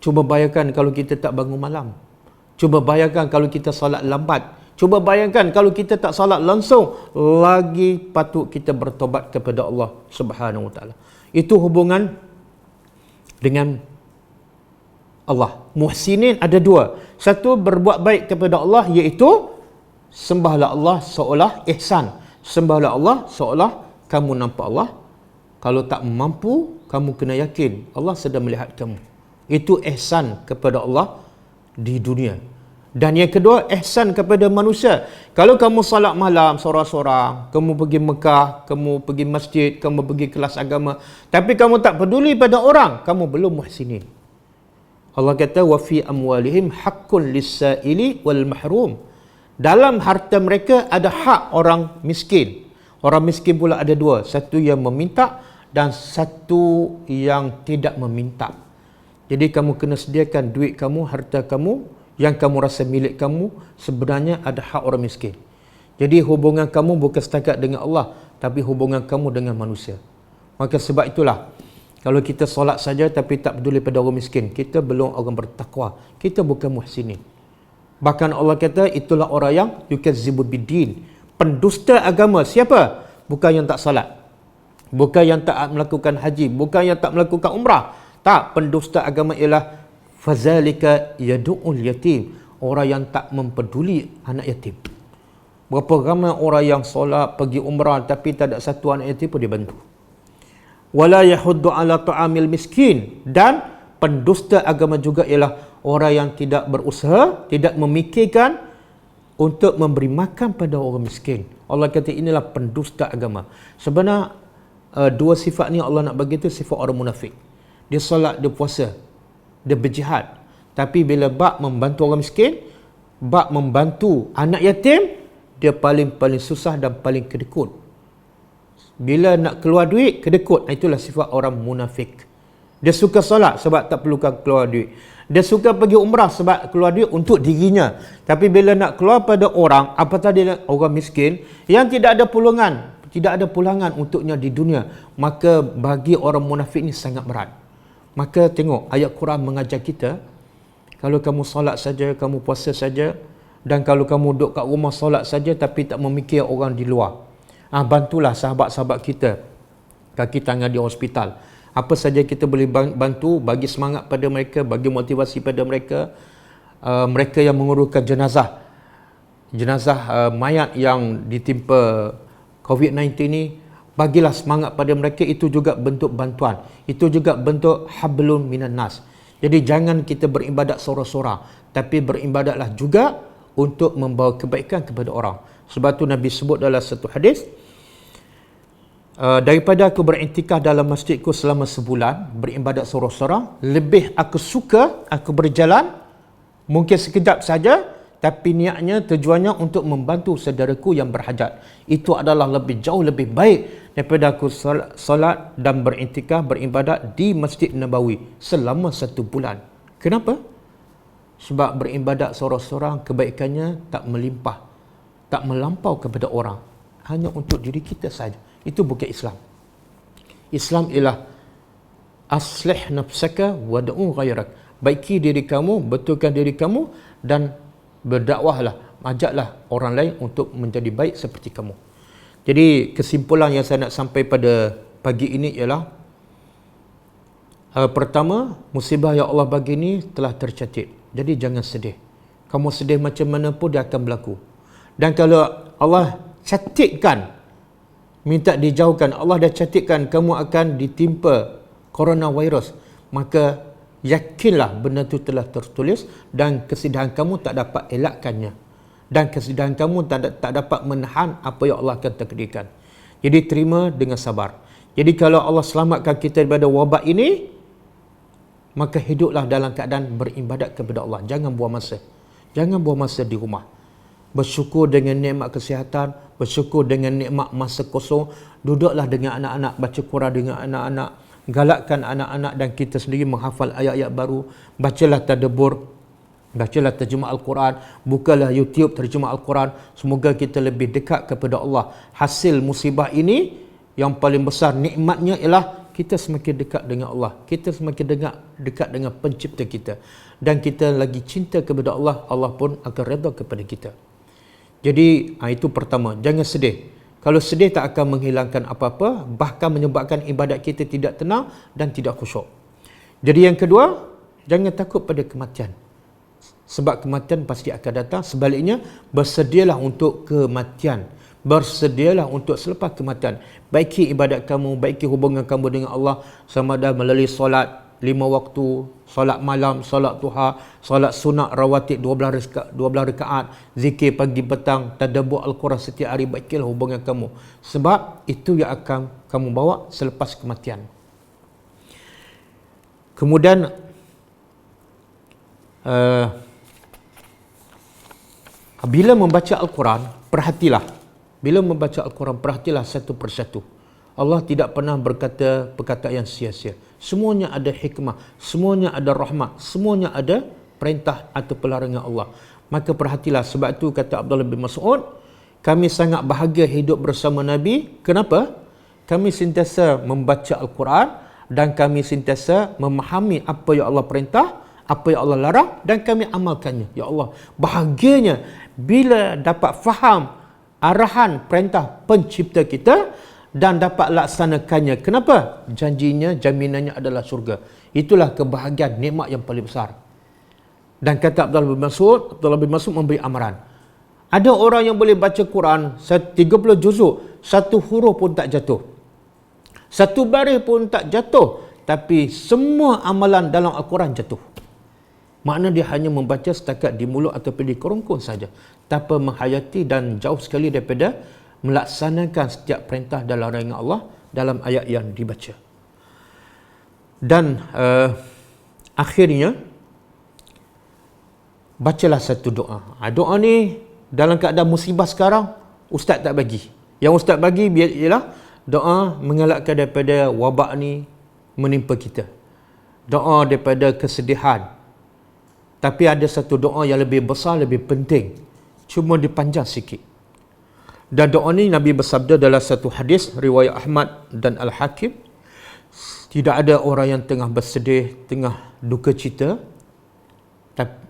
Cuba bayangkan kalau kita tak bangun malam. Cuba bayangkan kalau kita salat lambat. Cuba bayangkan kalau kita tak salat langsung, lagi patut kita bertobat kepada Allah Subhanahu Wa Taala. Itu hubungan dengan Allah. Muhsinin ada dua. Satu, berbuat baik kepada Allah, iaitu sembahlah Allah seolah ihsan. Sembahlah Allah seolah kamu nampak Allah. Kalau tak mampu, kamu kena yakin Allah sedang melihat kamu. Itu ihsan kepada Allah di dunia. Dan yang kedua, ihsan kepada manusia. Kalau kamu salat malam seorang-seorang, kamu pergi Mekah, kamu pergi masjid, kamu pergi kelas agama, tapi kamu tak peduli pada orang, kamu belum muhsinin. Allah kata wa fi amwalihim haqqun lis-sa'ili wal mahrum. Dalam harta mereka ada hak orang miskin. Orang miskin pula ada dua, satu yang meminta dan satu yang tidak meminta. Jadi kamu kena sediakan duit kamu, harta kamu yang kamu rasa milik kamu, sebenarnya ada hak orang miskin. Jadi hubungan kamu bukan setakat dengan Allah, tapi hubungan kamu dengan manusia. Maka sebab itulah, kalau kita solat saja tapi tak peduli pada orang miskin, kita belum orang bertakwa. Kita bukan muhsinin. Bahkan Allah kata, itulah orang yang yukazzibu biddin, pendusta agama. Siapa? Bukan yang tak salat. bukan yang tak melakukan haji, bukan yang tak melakukan umrah. Tak, pendusta agama ialah fazalika yadu'ul yatim, orang yang tak mempeduli anak yatim. Berapa ramai orang yang solat, pergi umrah tapi tak ada satu anak yatim pun dia bantu. Wala yahuddu ala ta'amil miskin, dan pendusta agama juga ialah orang yang tidak berusaha, tidak memikirkan untuk memberi makan pada orang miskin. Allah kata inilah pendusta agama. Sebenarnya dua sifat ni Allah nak bagi tu sifat orang munafik. Dia solat, dia puasa, dia berjihad. Tapi bila bab membantu orang miskin, bab membantu anak yatim, dia paling susah dan paling kedekut. Bila nak keluar duit, kedekut. Itulah sifat orang munafik. Dia suka solat sebab tak perlukan keluar duit. Dia suka pergi umrah sebab keluar duit untuk dirinya. Tapi bila nak keluar pada orang, apatah dia orang miskin yang tidak ada pulangan untuknya di dunia, maka bagi orang munafik ni sangat berat. Maka tengok ayat Quran mengajar kita, kalau kamu solat saja, kamu puasa saja, dan kalau kamu duduk kat rumah solat saja tapi tak memikir orang di luar, bantulah sahabat-sahabat kita, kaki tangan di hospital. Apa saja kita boleh bantu, bagi semangat pada mereka, bagi motivasi pada mereka. Mereka yang menguruskan jenazah mayat yang ditimpa COVID-19 ni, bagilah semangat pada mereka. Itu juga bentuk bantuan, itu juga bentuk hablun minan nas. Jadi jangan kita beribadat sorang-sorang, tapi beribadatlah juga untuk membawa kebaikan kepada orang. Sebab tu Nabi sebut dalam satu hadis, daripada aku beriktikaf dalam masjidku selama sebulan, beribadat sorang-sorang, lebih aku suka aku berjalan, mungkin sekejap saja, tapi niatnya, tujuannya untuk membantu saudaraku yang berhajat. Itu adalah jauh lebih baik daripada aku solat dan beriktikaf, beribadat di Masjid Nabawi selama 1 bulan. Kenapa? Sebab beribadat sorang-sorang kebaikannya tak melimpah, tak melampau kepada orang, hanya untuk diri kita saja. Itu bukan Islam. Islam ialah aslih nafsaka wad'u ghairak. Baiki diri kamu, betulkan diri kamu, dan berdakwahlah, ajaklah orang lain untuk menjadi baik seperti kamu. Jadi kesimpulan yang saya nak sampai pada pagi ini ialah, pertama, musibah yang Allah bagi ini telah tercatat. Jadi jangan sedih. Kamu sedih macam mana pun dia akan berlaku. Dan kalau Allah catatkan, minta dijauhkan, Allah dah catatkan kamu akan ditimpa coronavirus, maka yakinlah benda itu telah tertulis dan kesedihan kamu tak dapat elakkannya, dan kesedihan kamu tak dapat menahan apa yang Allah akan takdirkan. Jadi terima dengan sabar. Jadi kalau Allah selamatkan kita daripada wabak ini, maka hiduplah dalam keadaan beribadat kepada Allah. Jangan buang masa. Jangan buang masa di rumah. Bersyukur dengan nikmat kesihatan, bersyukur dengan nikmat masa kosong. Duduklah dengan anak-anak, baca Quran dengan anak-anak, galakkan anak-anak dan kita sendiri menghafal ayat-ayat baru. Bacalah tadabbur, bacalah terjemah Al-Quran, bukalah YouTube terjemah Al-Quran. Semoga kita lebih dekat kepada Allah. Hasil musibah ini yang paling besar nikmatnya ialah kita semakin dekat dengan Allah, kita semakin dekat dengan pencipta kita, dan kita lagi cinta kepada Allah, Allah pun akan redha kepada kita. Jadi itu pertama, jangan sedih. Kalau sedih tak akan menghilangkan apa-apa, bahkan menyebabkan ibadat kita tidak tenang dan tidak khusyuk. Jadi yang kedua, jangan takut pada kematian, sebab kematian pasti akan datang. Sebaliknya, bersedialah untuk kematian, bersedialah untuk selepas kematian. Baiki ibadat kamu, baiki hubungan kamu dengan Allah, sama ada melalui solat 5 waktu, solat malam, solat duha, solat sunat rawatib 12 rakaat, zikir pagi petang, tadabbur Al-Quran setiap hari. Baikilah hubungan kamu, sebab itu yang akan kamu bawa selepas kematian. Kemudian bila membaca Al-Quran, perhatilah. Bila membaca Al-Quran, perhatilah satu persatu. Allah tidak pernah berkata perkataan yang sia-sia. Semuanya ada hikmah, semuanya ada rahmat, semuanya ada perintah atau pelarangan Allah. Maka perhatilah. Sebab itu kata Abdullah bin Mas'ud, kami sangat bahagia hidup bersama Nabi. Kenapa? Kami sentiasa membaca Al-Quran dan kami sentiasa memahami apa yang Allah perintah, apa yang Allah larang, dan kami amalkannya. Ya Allah, bahagianya bila dapat faham arahan perintah pencipta kita dan dapat laksanakannya. Kenapa? Janjinya, jaminannya adalah syurga. Itulah kebahagiaan, nikmat yang paling besar. Dan kata Abdullah bin Mas'ud memberi amaran. Ada orang yang boleh baca Quran 30 juzuk, satu huruf pun tak jatuh. Satu baris pun tak jatuh. Tapi semua amalan dalam Al-Quran jatuh. Makna dia hanya membaca setakat di mulut ataupun di kerongkong saja, tanpa menghayati dan jauh sekali daripada melaksanakan setiap perintah dan larangan Allah dalam ayat yang dibaca. Dan akhirnya bacalah satu doa. Doa ni dalam keadaan musibah sekarang ustaz tak bagi. Yang ustaz bagi ialah doa mengelakkan daripada wabak ni menimpa kita. Doa daripada kesedihan. Tapi ada satu doa yang lebih besar, lebih penting. Cuma dipanjang sikit. Dan doa ni Nabi bersabda dalam satu hadis riwayat Ahmad dan Al-Hakim, tidak ada orang yang tengah bersedih, tengah duka cita,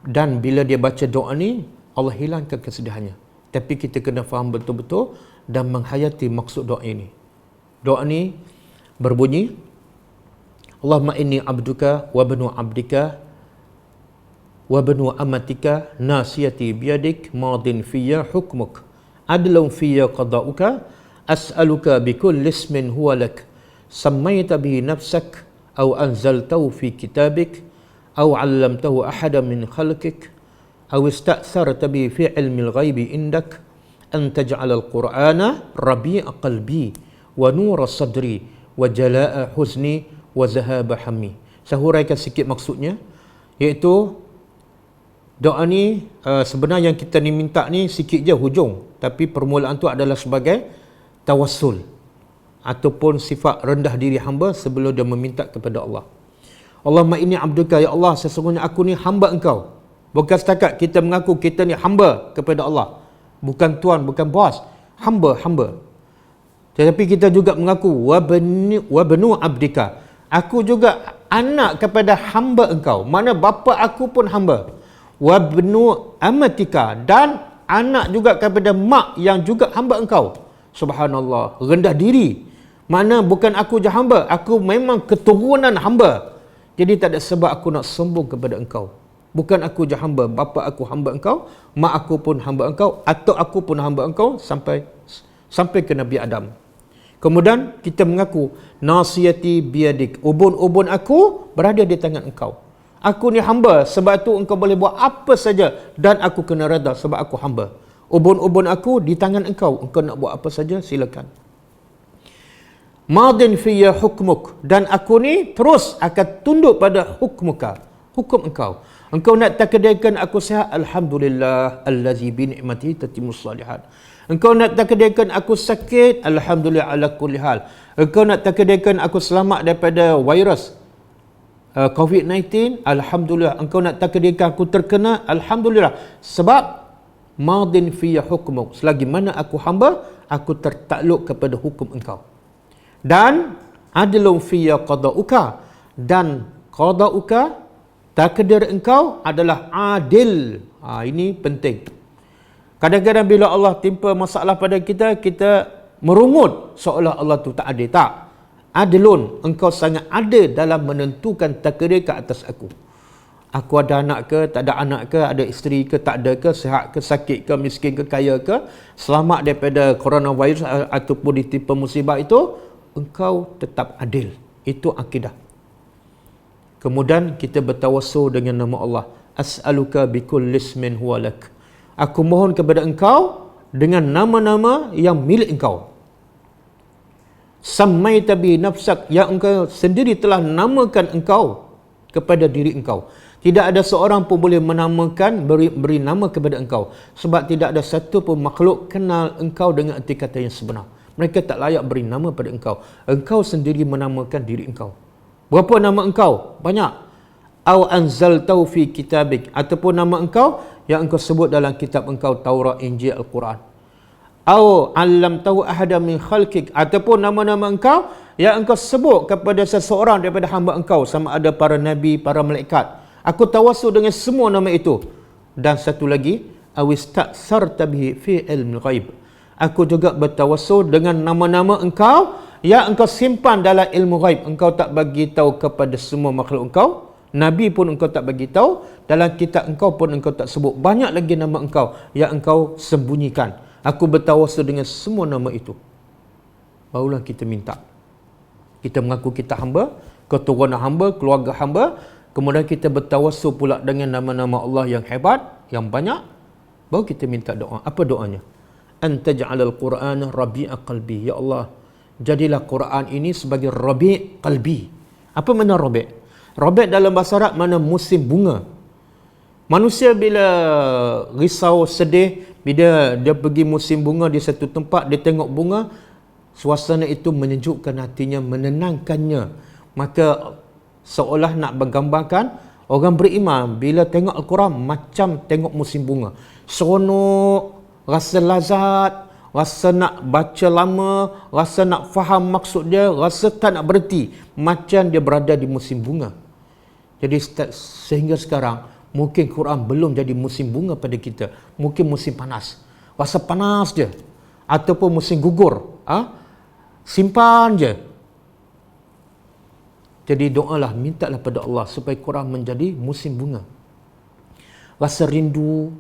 dan bila dia baca doa ni, Allah hilangkan kesedihannya. Tapi kita kena faham betul-betul dan menghayati maksud doa ini. Doa ni berbunyi, Allahumma inni abduka wa banu abdika wa banu amatika nasiyati biyadik madin fiyya hukmuk adlun fiyya qada'uka as'aluka bikulli ismin huwa lak sammaita bihi nafsak aw anzaltahu fi kitabik aw 'allamtahu ahadan min khalqik aw ista'tharta bihi fi 'ilmil ghaibi indak an taj'ala al-qur'ana rabi'a qalbi wa nura sadri wa jalaa'a huzni wa zahaba hammi. Saya huraikan sikit maksudnya, iaitu doa ni sebenarnya yang kita ni minta ni sikit je hujung, tapi permulaan tu adalah sebagai tawassul ataupun sifat rendah diri hamba sebelum dia meminta kepada Allah. Allahumma inni abduka, ya Allah sesungguhnya aku ni hamba engkau. Bukan setakat kita mengaku kita ni hamba kepada Allah, bukan tuan, bukan bos, hamba. Tetapi kita juga mengaku wa banu abdika, aku juga anak kepada hamba engkau. Mana bapa aku pun hamba. Wa banu amatika, dan anak juga kepada mak yang juga hamba engkau. Subhanallah, rendah diri. Mana bukan aku je hamba, aku memang keturunan hamba. Jadi tak ada sebab aku nak sombong kepada engkau. Bukan aku je hamba, bapa aku hamba engkau, mak aku pun hamba engkau, atau aku pun hamba engkau sampai ke Nabi Adam. Kemudian kita mengaku nasiyati biyadik, ubun-ubun aku berada di tangan engkau. Aku ni hamba, sebab tu engkau boleh buat apa saja dan aku kena redha sebab aku hamba. Ubun-ubun aku di tangan engkau, engkau nak buat apa saja silakan. Madin fiyya hukmuk, dan aku ni terus akan tunduk pada hukmuka, hukum engkau. Engkau nak takdirkan aku sihat, alhamdulillah allazi bi ni'matihi tatimmus shalihat. Engkau nak takdirkan aku sakit, alhamdulillah ala kulli hal. Engkau nak takdirkan aku selamat daripada virus COVID-19, alhamdulillah. Engkau nak takdirkan aku terkena, alhamdulillah. Sebab madin fiyya hukmuk, selagi mana aku hamba, aku tertakluk kepada hukum engkau. Dan adlun fiyya qada'uka, dan qada'uka, takdir engkau adalah adil. Ini penting. Kadang-kadang bila Allah timpa masalah pada kita, kita merungut seolah Allah tu tak adil. Tak. Adilun, engkau sangat adil dalam menentukan takdir ke atas aku. Aku ada anak ke, tak ada anak ke, ada isteri ke, tak ada ke, sihat ke, sakit ke, miskin ke, kaya ke, selamat daripada coronavirus ataupun ditimpa musibah itu, engkau tetap adil. Itu akidah. Kemudian kita bertawassul dengan nama Allah. As'aluka bikulli ismin huwa lak. Aku mohon kepada engkau dengan nama-nama yang milik engkau. Sammaita bi nafsak, yang engkau sendiri telah namakan engkau kepada diri engkau. Tidak ada seorang pun boleh menamakan, beri nama kepada engkau. Sebab tidak ada satu pun makhluk kenal engkau dengan erti kata yang sebenar. Mereka tak layak beri nama pada engkau. Engkau sendiri menamakan diri engkau. Berapa nama engkau? Banyak. Aw anzaltahu fi kitabik, ataupun nama engkau yang engkau sebut dalam kitab engkau, Taurat, Injil, Al-Quran. Aw 'allamtahu ahadan min khalqik, ataupun nama-nama engkau yang engkau sebut kepada seseorang daripada hamba engkau, sama ada para nabi, para malaikat. Aku tawassul dengan semua nama itu. Dan satu lagi, aw ista'sarta bihi fi ilmil ghaib, Aku juga bertawassul dengan nama-nama Engkau yang Engkau simpan dalam ilmu ghaib. Engkau tak bagi tahu kepada semua makhluk Engkau. Nabi pun Engkau tak bagi tahu. Dalam kitab Engkau pun Engkau tak sebut. Banyak lagi nama Engkau yang Engkau sembunyikan. Aku bertawassul dengan semua nama itu. Barulah kita minta. Kita mengaku kita hamba, keturunan hamba, keluarga hamba. Kemudian kita bertawassul pula dengan nama-nama Allah yang hebat, yang banyak. Baru kita minta doa. Apa doanya? Antaj'alal Qur'ana rabi'a qalbi. Ya Allah, jadilah Quran ini sebagai rabi' qalbi. Apa makna rabi'? Rabi' dalam bahasa Arab mana musim bunga. Manusia bila risau, sedih, bila dia pergi musim bunga di satu tempat, dia tengok bunga, suasana itu menyejukkan hatinya, menenangkannya. Maka seolah nak bergambarkan orang beriman bila tengok Al-Quran macam tengok musim bunga. Seronok, rasa lazat, rasa nak baca lama, rasa nak faham maksud dia, rasa tak nak berhenti. Macam dia berada di musim bunga. Jadi sehingga sekarang mungkin Quran belum jadi musim bunga pada kita. Mungkin musim panas. Rasa panas je. Ataupun musim gugur. Simpan je. Jadi doalah, mintalah pada Allah supaya Quran menjadi musim bunga. Rasa rindu,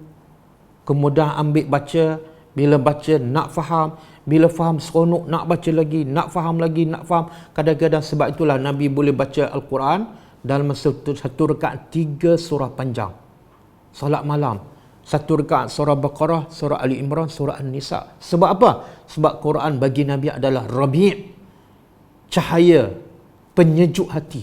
kemudahan ambil baca, bila baca nak faham, bila faham seronok nak baca lagi, nak faham lagi, nak faham. Kadang-kadang sebab itulah Nabi boleh baca Al-Quran dalam satu rakaat 3 surah panjang. Solat malam, satu rakaat surah Baqarah, surah Ali Imran, surah An-Nisa. Sebab apa? Sebab Quran bagi Nabi adalah rabi', cahaya, penyejuk hati.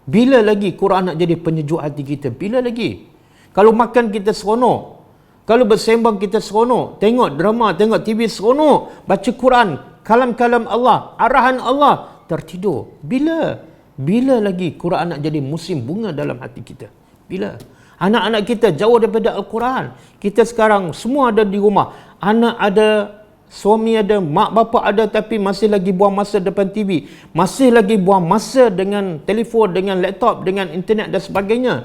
Bila lagi Quran nak jadi penyejuk hati kita? Bila lagi? Kalau makan kita seronok, kalau bersembang kita seronok, tengok drama, tengok TV seronok, baca Quran, kalam-kalam Allah, arahan Allah, tertidur. Bila? Bila lagi Quran nak jadi musim bunga dalam hati kita? Bila? Anak-anak kita jauh daripada Al-Quran. Kita sekarang semua ada di rumah. Anak ada, suami ada, mak bapa ada, tapi masih lagi buang masa depan TV. Masih lagi buang masa dengan telefon, dengan laptop, dengan internet dan sebagainya.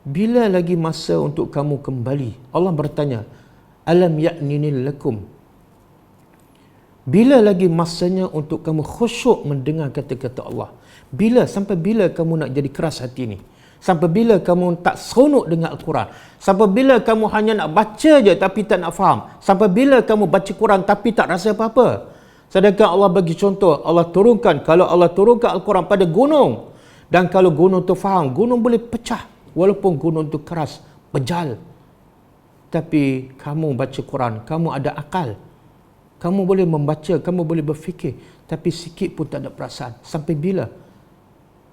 Bila lagi masa untuk kamu kembali? Allah bertanya, alam ya'ninil lakum. Bila lagi masanya untuk kamu khusyuk mendengar kata-kata Allah? Bila, sampai bila kamu nak jadi keras hati ni? Sampai bila kamu tak seronok dengan Al-Quran? Sampai bila kamu hanya nak baca je tapi tak nak faham? Sampai bila kamu baca Quran tapi tak rasa apa-apa? Sedangkan Allah bagi contoh, Allah turunkan, kalau Allah turunkan Al-Quran pada gunung, dan kalau gunung tu faham, gunung boleh pecah. Walaupun gunung tu keras, pejal. Tapi kamu baca Quran, kamu ada akal. Kamu boleh membaca, kamu boleh berfikir, tapi sikit pun tak ada perasaan. Sampai bila?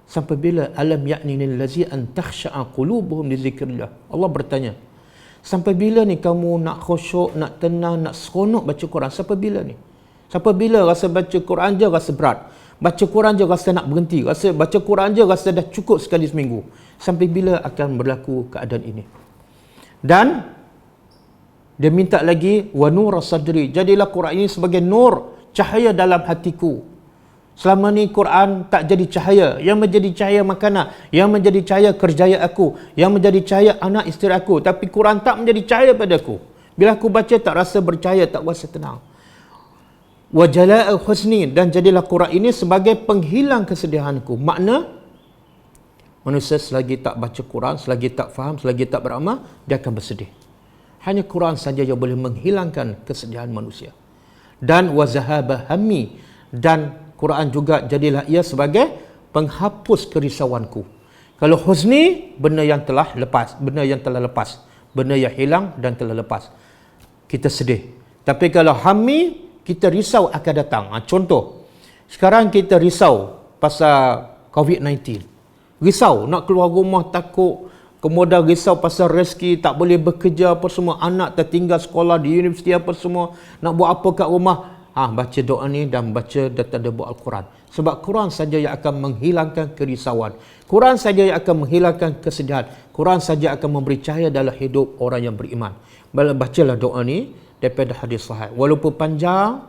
Sampai bila? Alam ya'ninil lazi an takhsha'a qulubuhum li zikrillah. Allah bertanya, sampai bila ni kamu nak khusyuk, nak tenang, nak seronok baca Quran? Sampai bila ni? Sampai bila rasa baca Quran je rasa berat? Baca Quran je rasa nak berhenti? Baca Quran je rasa dah cukup sekali seminggu? Sampai bila akan berlaku keadaan ini? Dan dia minta lagi, wa nur sadri. Jadilah Quran ini sebagai nur, cahaya dalam hatiku. Selama ni Quran tak jadi cahaya. Yang menjadi cahaya makanan, yang menjadi cahaya kerjaya aku, yang menjadi cahaya anak isteri aku. Tapi Quran tak menjadi cahaya pada aku. Bila aku baca tak rasa bercahaya, tak rasa tenang. Wa jala'u husni, dan jadilah Quran ini sebagai penghilang kesedihanku. Makna manusia selagi tak baca Quran, selagi tak faham, selagi tak beramal, dia akan bersedih. Hanya Quran saja yang boleh menghilangkan kesedihan manusia. Dan wa zahaba hammi, dan Quran juga jadilah ia sebagai penghapus kerisauanku. Kalau husni, benda yang telah lepas, benda yang telah lepas, benda yang hilang dan telah lepas, kita sedih. Tapi kalau hammi, kita risau akan datang. Contoh, sekarang kita risau pasal COVID-19. Risau nak keluar rumah takut, kemudian risau pasal rezeki, tak boleh bekerja apa semua, anak tertinggal sekolah di universiti apa semua, nak buat apa kat rumah. Baca doa ni dan baca dan tadabbur Al-Quran. Sebab Quran saja yang akan menghilangkan kerisauan. Quran saja yang akan menghilangkan kesedihan. Quran saja akan memberi cahaya dalam hidup orang yang beriman. Bacalah doa ni daripada hadis sahih. Walaupun panjang,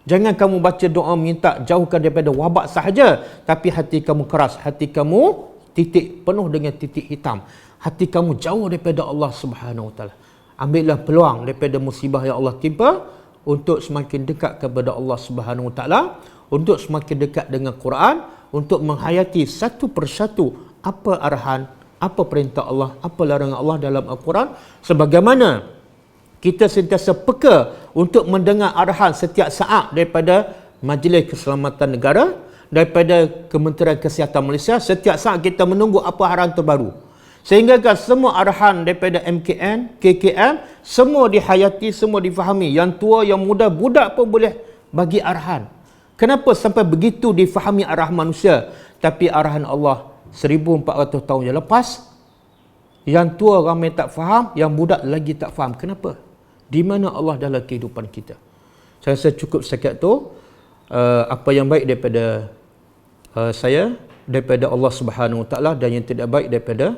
jangan kamu baca doa minta jauhkan daripada wabak sahaja, tapi hati kamu keras, hati kamu titik penuh dengan titik hitam. Hati kamu jauh daripada Allah Subhanahu Wa Taala. Ambillah peluang daripada musibah yang Allah timpa untuk semakin dekat kepada Allah Subhanahu Wa Taala, untuk semakin dekat dengan Quran, untuk menghayati satu persatu apa arahan, apa perintah Allah, apa larangan Allah dalam Al-Quran, sebagaimana kita sentiasa peka untuk mendengar arahan setiap saat daripada Majlis Keselamatan Negara, daripada Kementerian Kesihatan Malaysia. Setiap saat kita menunggu apa arahan terbaru, sehingga semua arahan daripada MKN, KKM, semua dihayati, semua difahami. Yang tua, yang muda, budak pun boleh bagi arahan. Kenapa sampai begitu difahami arahan manusia, tapi arahan Allah 1400 tahun yang lepas, yang tua ramai tak faham, yang budak lagi tak faham. Kenapa? Di mana Allah dalam kehidupan kita? Saya rasa cukup sekian tu. Apa yang baik daripada saya, daripada Allah Subhanahu Wa Taala, dan yang tidak baik daripada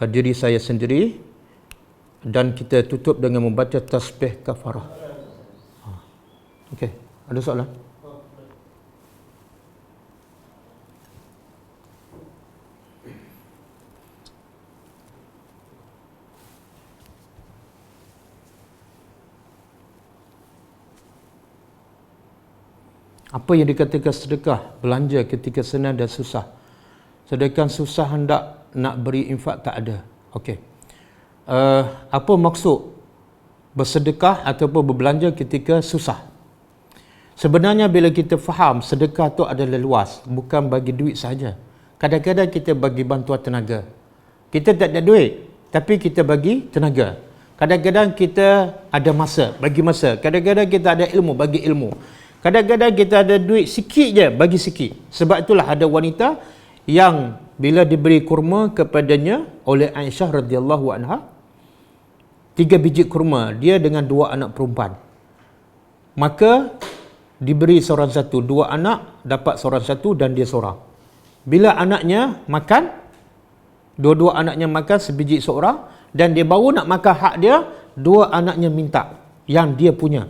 diri saya sendiri. Dan kita tutup dengan membaca tasbih kafarah. Okey, ada soalan? Apa yang dikatakan sedekah, belanja ketika senang dan susah. Sedangkan susah hendak nak beri infak tak ada. Okey. Apa maksud bersedekah ataupun berbelanja ketika susah? Sebenarnya bila kita faham sedekah tu adalah luas, bukan bagi duit saja. Kadang-kadang kita bagi bantuan tenaga. Kita tak ada duit, tapi kita bagi tenaga. Kadang-kadang kita ada masa, bagi masa. Kadang-kadang kita ada ilmu, bagi ilmu. Kadang-kadang kita ada duit sikit je, bagi sikit. Sebab itulah ada wanita yang bila diberi kurma kepadanya oleh Aisyah radhiyallahu anha, 3 biji kurma, dia dengan 2 anak perempuan. Maka diberi seorang satu, 2 anak dapat seorang satu dan dia seorang. Bila anaknya makan, dua-dua anaknya makan sebiji seorang, dan dia baru nak makan hak dia, 2 anaknya minta yang dia punya.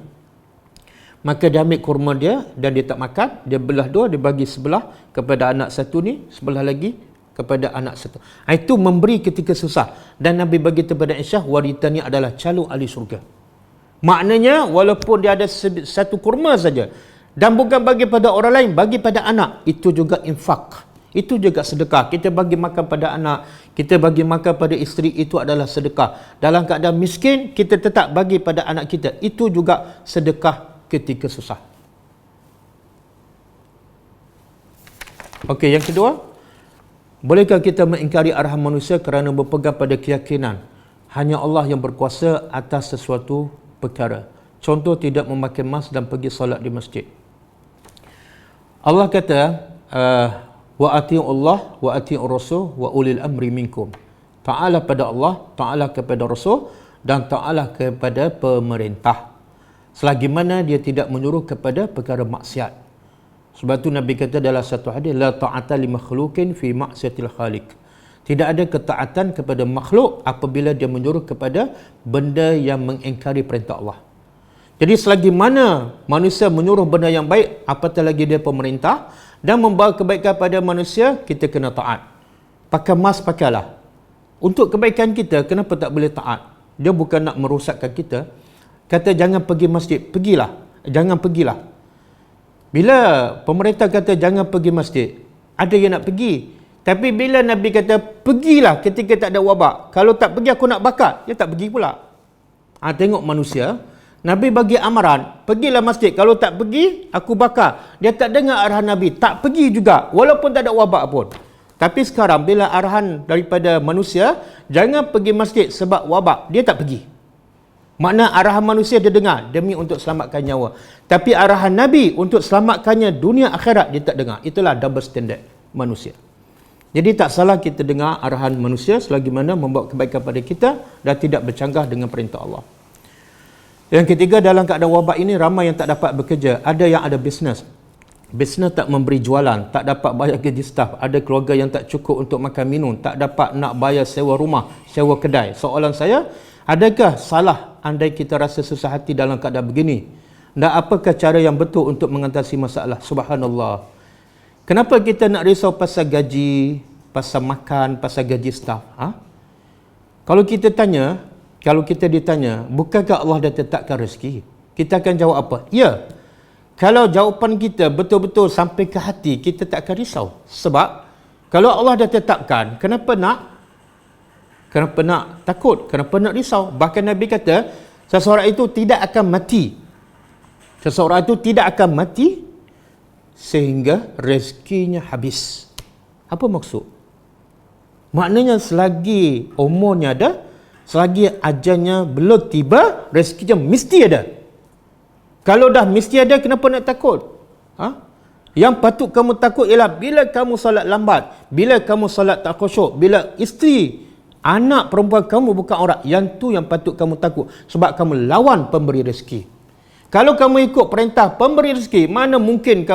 Maka dia ambil kurma dia dan dia tak makan, dia belah 2, dia bagi sebelah kepada anak satu ni, sebelah lagi kepada anak satu. Itu memberi ketika susah. Dan Nabi bagi kepada Aisyah, wanita ni adalah calon ahli syurga. Maknanya walaupun dia ada satu kurma saja, dan bukan bagi pada orang lain, bagi pada anak, itu juga infak. Itu juga sedekah. Kita bagi makan pada anak, kita bagi makan pada isteri, itu adalah sedekah. Dalam keadaan miskin, kita tetap bagi pada anak kita, itu juga sedekah ketika susah. Okey, yang kedua, bolehkah kita mengingkari arahan manusia kerana berpegang pada keyakinan hanya Allah yang berkuasa atas sesuatu perkara? Contoh, tidak memakai mask dan pergi solat di masjid. Allah kata, wa ati'u Allah wa ati'u Rasul wa ulil amri minkum. Ta'ala pada Allah, ta'ala kepada Rasul, dan ta'ala kepada pemerintah. Selagi mana dia tidak menyuruh kepada perkara maksiat. Sebab tu Nabi kata dalam satu hadis, la ta'ata li makhluqin fi maksiatil khaliq. Tidak ada ketaatan kepada makhluk apabila dia menyuruh kepada benda yang mengingkari perintah Allah. Jadi selagi mana manusia menyuruh benda yang baik, apatah lagi dia pemerintah, dan membawa kebaikan pada manusia, kita kena taat. Pakai mask, pakailah. Untuk kebaikan kita, kenapa tak boleh taat? Dia bukan nak merosakkan kita. Kata jangan pergi masjid, pergilah. Jangan pergilah. Bila pemerintah kata jangan pergi masjid, ada yang nak pergi. Tapi bila Nabi kata pergilah ketika tak ada wabak, kalau tak pergi aku nak bakar, dia tak pergi pula. Tengok manusia, Nabi bagi amaran, pergilah masjid, kalau tak pergi aku bakar. Dia tak dengar arahan Nabi, tak pergi juga walaupun tak ada wabak pun. Tapi sekarang bila arahan daripada manusia, jangan pergi masjid sebab wabak, dia tak pergi. Makna arahan manusia dia dengar demi untuk selamatkan nyawa. Tapi arahan Nabi untuk selamatkannya dunia akhirat dia tak dengar. Itulah double standard manusia. Jadi tak salah kita dengar arahan manusia selagi mana membawa kebaikan pada kita dan tidak bercanggah dengan perintah Allah. Yang ketiga, dalam keadaan wabak ini ramai yang tak dapat bekerja. Ada yang ada bisnes. Bisnes tak memberi jualan, tak dapat bayar gaji staf. Ada keluarga yang tak cukup untuk makan minum, tak dapat nak bayar sewa rumah, sewa kedai. Soalan saya, adakah salah andai kita rasa susah hati dalam keadaan begini? Dan apakah cara yang betul untuk mengatasi masalah? Subhanallah. Kenapa kita nak risau pasal gaji, pasal makan, pasal gaji staf? Kalau kita ditanya, bukankah Allah dah tetapkan rezeki? Kita akan jawab apa? Ya. Kalau jawapan kita betul-betul sampai ke hati, kita tak akan risau. Sebab kalau Allah dah tetapkan, kenapa nak takut? Kenapa nak risau? Bahkan Nabi kata, seseorang itu tidak akan mati. Seseorang itu tidak akan mati sehingga rezekinya habis. Apa maksud? Maknanya selagi umurnya ada, selagi ajalnya belum tiba, rezekinya mesti ada. Kalau dah mesti ada, kenapa nak takut? Yang patut kamu takut ialah bila kamu solat lambat, bila kamu solat tak khusyuk, bila isteri, anak perempuan kamu bukan orang. Yang tu yang patut kamu takut. Sebab kamu lawan pemberi rezeki. Kalau kamu ikut perintah pemberi rezeki, mana mungkin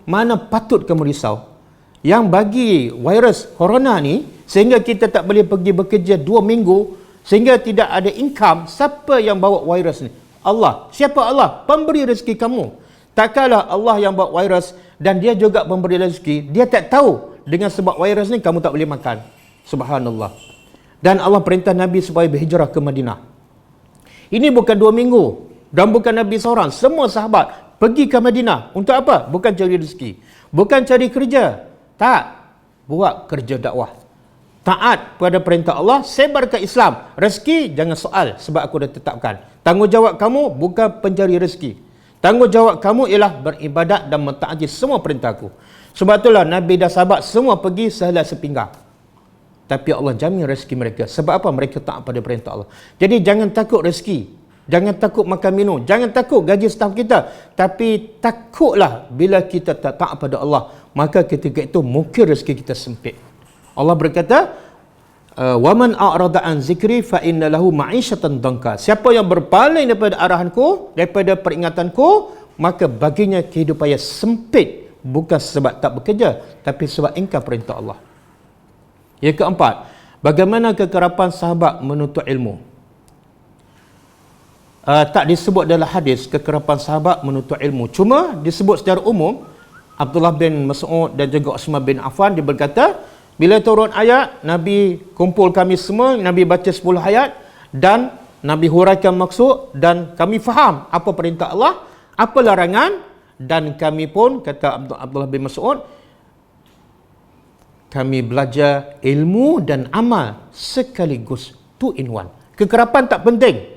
mana patut kamu risau? Yang bagi virus corona ni, sehingga kita tak boleh pergi bekerja 2 minggu, sehingga tidak ada income, siapa yang bawa virus ni? Allah. Siapa Allah? Pemberi rezeki kamu. Takkanlah Allah yang bawa virus dan dia juga pemberi rezeki, dia tak tahu dengan sebab virus ni kamu tak boleh makan. Subhanallah. Dan Allah perintah Nabi supaya berhijrah ke Madinah. Ini bukan 2 minggu. Dan bukan Nabi seorang, semua sahabat pergi ke Madinah. Untuk apa? Bukan cari rezeki, bukan cari kerja. Tak. Buat kerja dakwah. Taat pada perintah Allah, sebarkan Islam. Rezeki jangan soal sebab aku dah tetapkan. Tanggungjawab kamu bukan pencari rezeki. Tanggungjawab kamu ialah beribadat dan mentaati semua perintah aku. Sebab itulah Nabi dan sahabat semua pergi sehelai sepinggang. Tapi Allah jamin rezeki mereka. Sebab apa? Mereka taat pada perintah Allah. Jadi jangan takut rezeki. Jangan takut makan minum. Jangan takut gaji staf kita. Tapi takutlah bila kita tak taat pada Allah. Maka ketika itu mungkin rezeki kita sempit. Allah berkata, "Waman a'rada an zikri fa inna lahu ma'isyatan dhanka." Siapa yang berpaling daripada arahanku, daripada peringatanku, maka baginya kehidupan yang sempit. Bukan sebab tak bekerja, tapi sebab ingkar perintah Allah. Yang keempat, bagaimana kekerapan sahabat menuntut ilmu? Tak disebut dalam hadis kekerapan sahabat menuntut ilmu. Cuma disebut secara umum. Abdullah bin Mas'ud dan juga Uthman bin Affan, dia berkata, bila turun ayat, Nabi kumpul kami semua, Nabi baca 10 ayat dan Nabi huraikan maksud dan kami faham apa perintah Allah, apa larangan, dan kami pun, kata Abdullah bin Mas'ud, kami belajar ilmu dan amal sekaligus, 2 in 1. Kekerapan tak penting.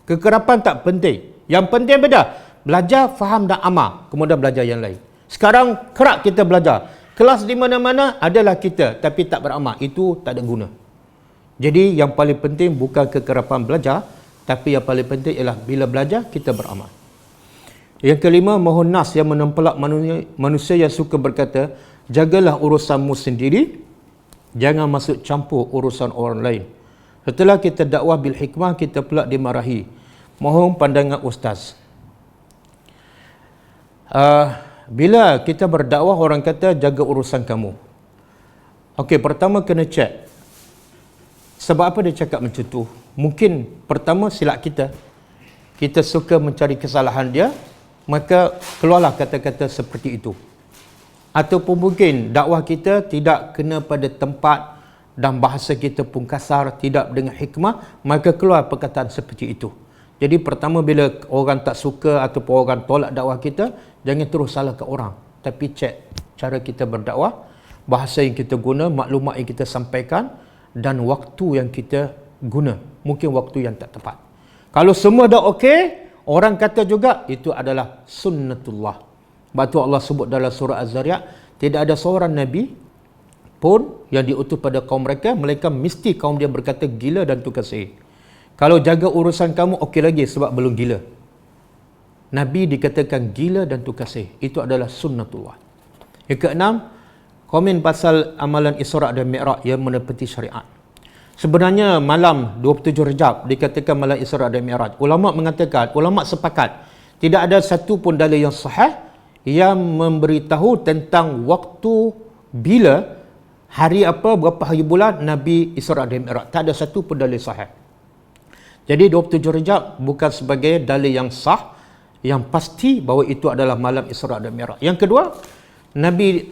Kekerapan tak penting. Yang penting beda, belajar, faham dan amal, kemudian belajar yang lain. Sekarang kerap kita belajar. Kelas di mana-mana adalah kita, tapi tak beramal. Itu tak ada guna. Jadi yang paling penting bukan kekerapan belajar, tapi yang paling penting ialah bila belajar, kita beramal. Yang kelima, mohon nas yang menempelak manusia yang suka berkata, jagalah urusanmu sendiri, jangan masuk campur urusan orang lain. Setelah kita dakwah bil hikmah, kita pula dimarahi. Mohon pandangan ustaz. Bila kita berdakwah, orang kata jaga urusan kamu. Okey, pertama kena check. Sebab apa dia cakap macam tu? Mungkin pertama silap kita. Kita suka mencari kesalahan dia, maka keluarlah kata-kata seperti itu. Ataupun mungkin dakwah kita tidak kena pada tempat dan bahasa kita pun kasar, tidak dengan hikmah, maka keluar perkataan seperti itu. Jadi pertama bila orang tak suka ataupun orang tolak dakwah kita, jangan terus salahkan orang, tapi cek cara kita berdakwah, bahasa yang kita guna, maklumat yang kita sampaikan, dan waktu yang kita guna. Mungkin waktu yang tak tepat. Kalau semua dah okey, orang kata juga itu adalah sunnatullah. Sebab tu Allah sebut dalam surah Az-Zariyat, tidak ada seorang Nabi pun yang diutus pada kaum mereka, melainkan mesti kaum dia berkata gila dan tukar sihir. Kalau jaga urusan kamu, okey lagi sebab belum gila. Nabi dikatakan gila dan tukar sihir. Itu adalah sunnatullah. Yang keenam, komen pasal amalan Isra' dan Mi'raj yang menepati syariat. Sebenarnya malam 27 Rejab dikatakan malam Isra' dan Mi'raj. Ulama mengatakan, ulama sepakat, tidak ada satu pun dalil yang sahih yang memberitahu tentang waktu bila, hari apa, berapa hari bulan Nabi Isra' dan Mi'raj. Tak ada satu pun dalil sahih. Jadi 27 Rejab bukan sebagai dalil yang sah, yang pasti bahawa itu adalah malam Isra' dan Mi'raj. Yang kedua, Nabi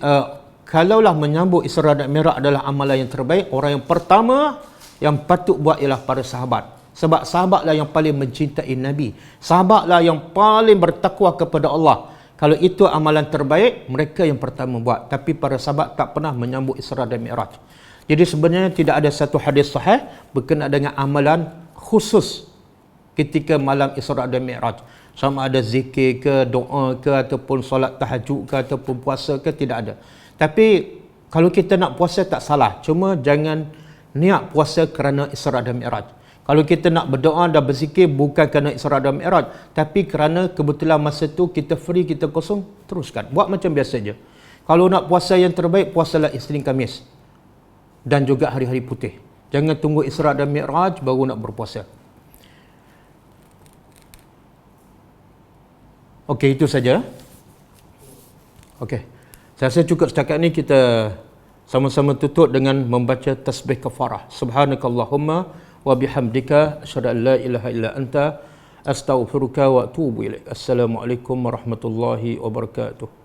kalaulah menyambut Isra' dan Mi'raj adalah amalan yang terbaik, orang yang pertama yang patut buat ialah para sahabat. Sebab sahabatlah yang paling mencintai Nabi. Sahabatlah yang paling bertakwa kepada Allah. Kalau itu amalan terbaik, mereka yang pertama buat. Tapi para sahabat tak pernah menyambut Isra dan Mi'raj. Jadi sebenarnya tidak ada satu hadis sahih berkenaan dengan amalan khusus ketika malam Isra dan Mi'raj. Sama ada zikir ke, doa ke, ataupun solat tahajud ke, ataupun puasa ke, tidak ada. Tapi kalau kita nak puasa tak salah. Cuma jangan niat puasa kerana Isra dan Mi'raj. Kalau kita nak berdoa dan berzikir bukan kerana Isra dan Mi'raj, tapi kerana kebetulan masa tu kita free, kita kosong, teruskan. Buat macam biasa je. Kalau nak puasa yang terbaik, puasalah Isnin Khamis. Dan juga hari-hari putih. Jangan tunggu Isra dan Mi'raj baru nak berpuasa. Okey, itu saja. Okey. Saya rasa cukup setakat ni kita sama-sama tutup dengan membaca tasbih kafarah. Subhanakallahumma wa bihamdika asyhadu an la ilaha illa anta astaghfiruka wa atubu ilaik. Assalamualaikum warahmatullahi wabarakatuh.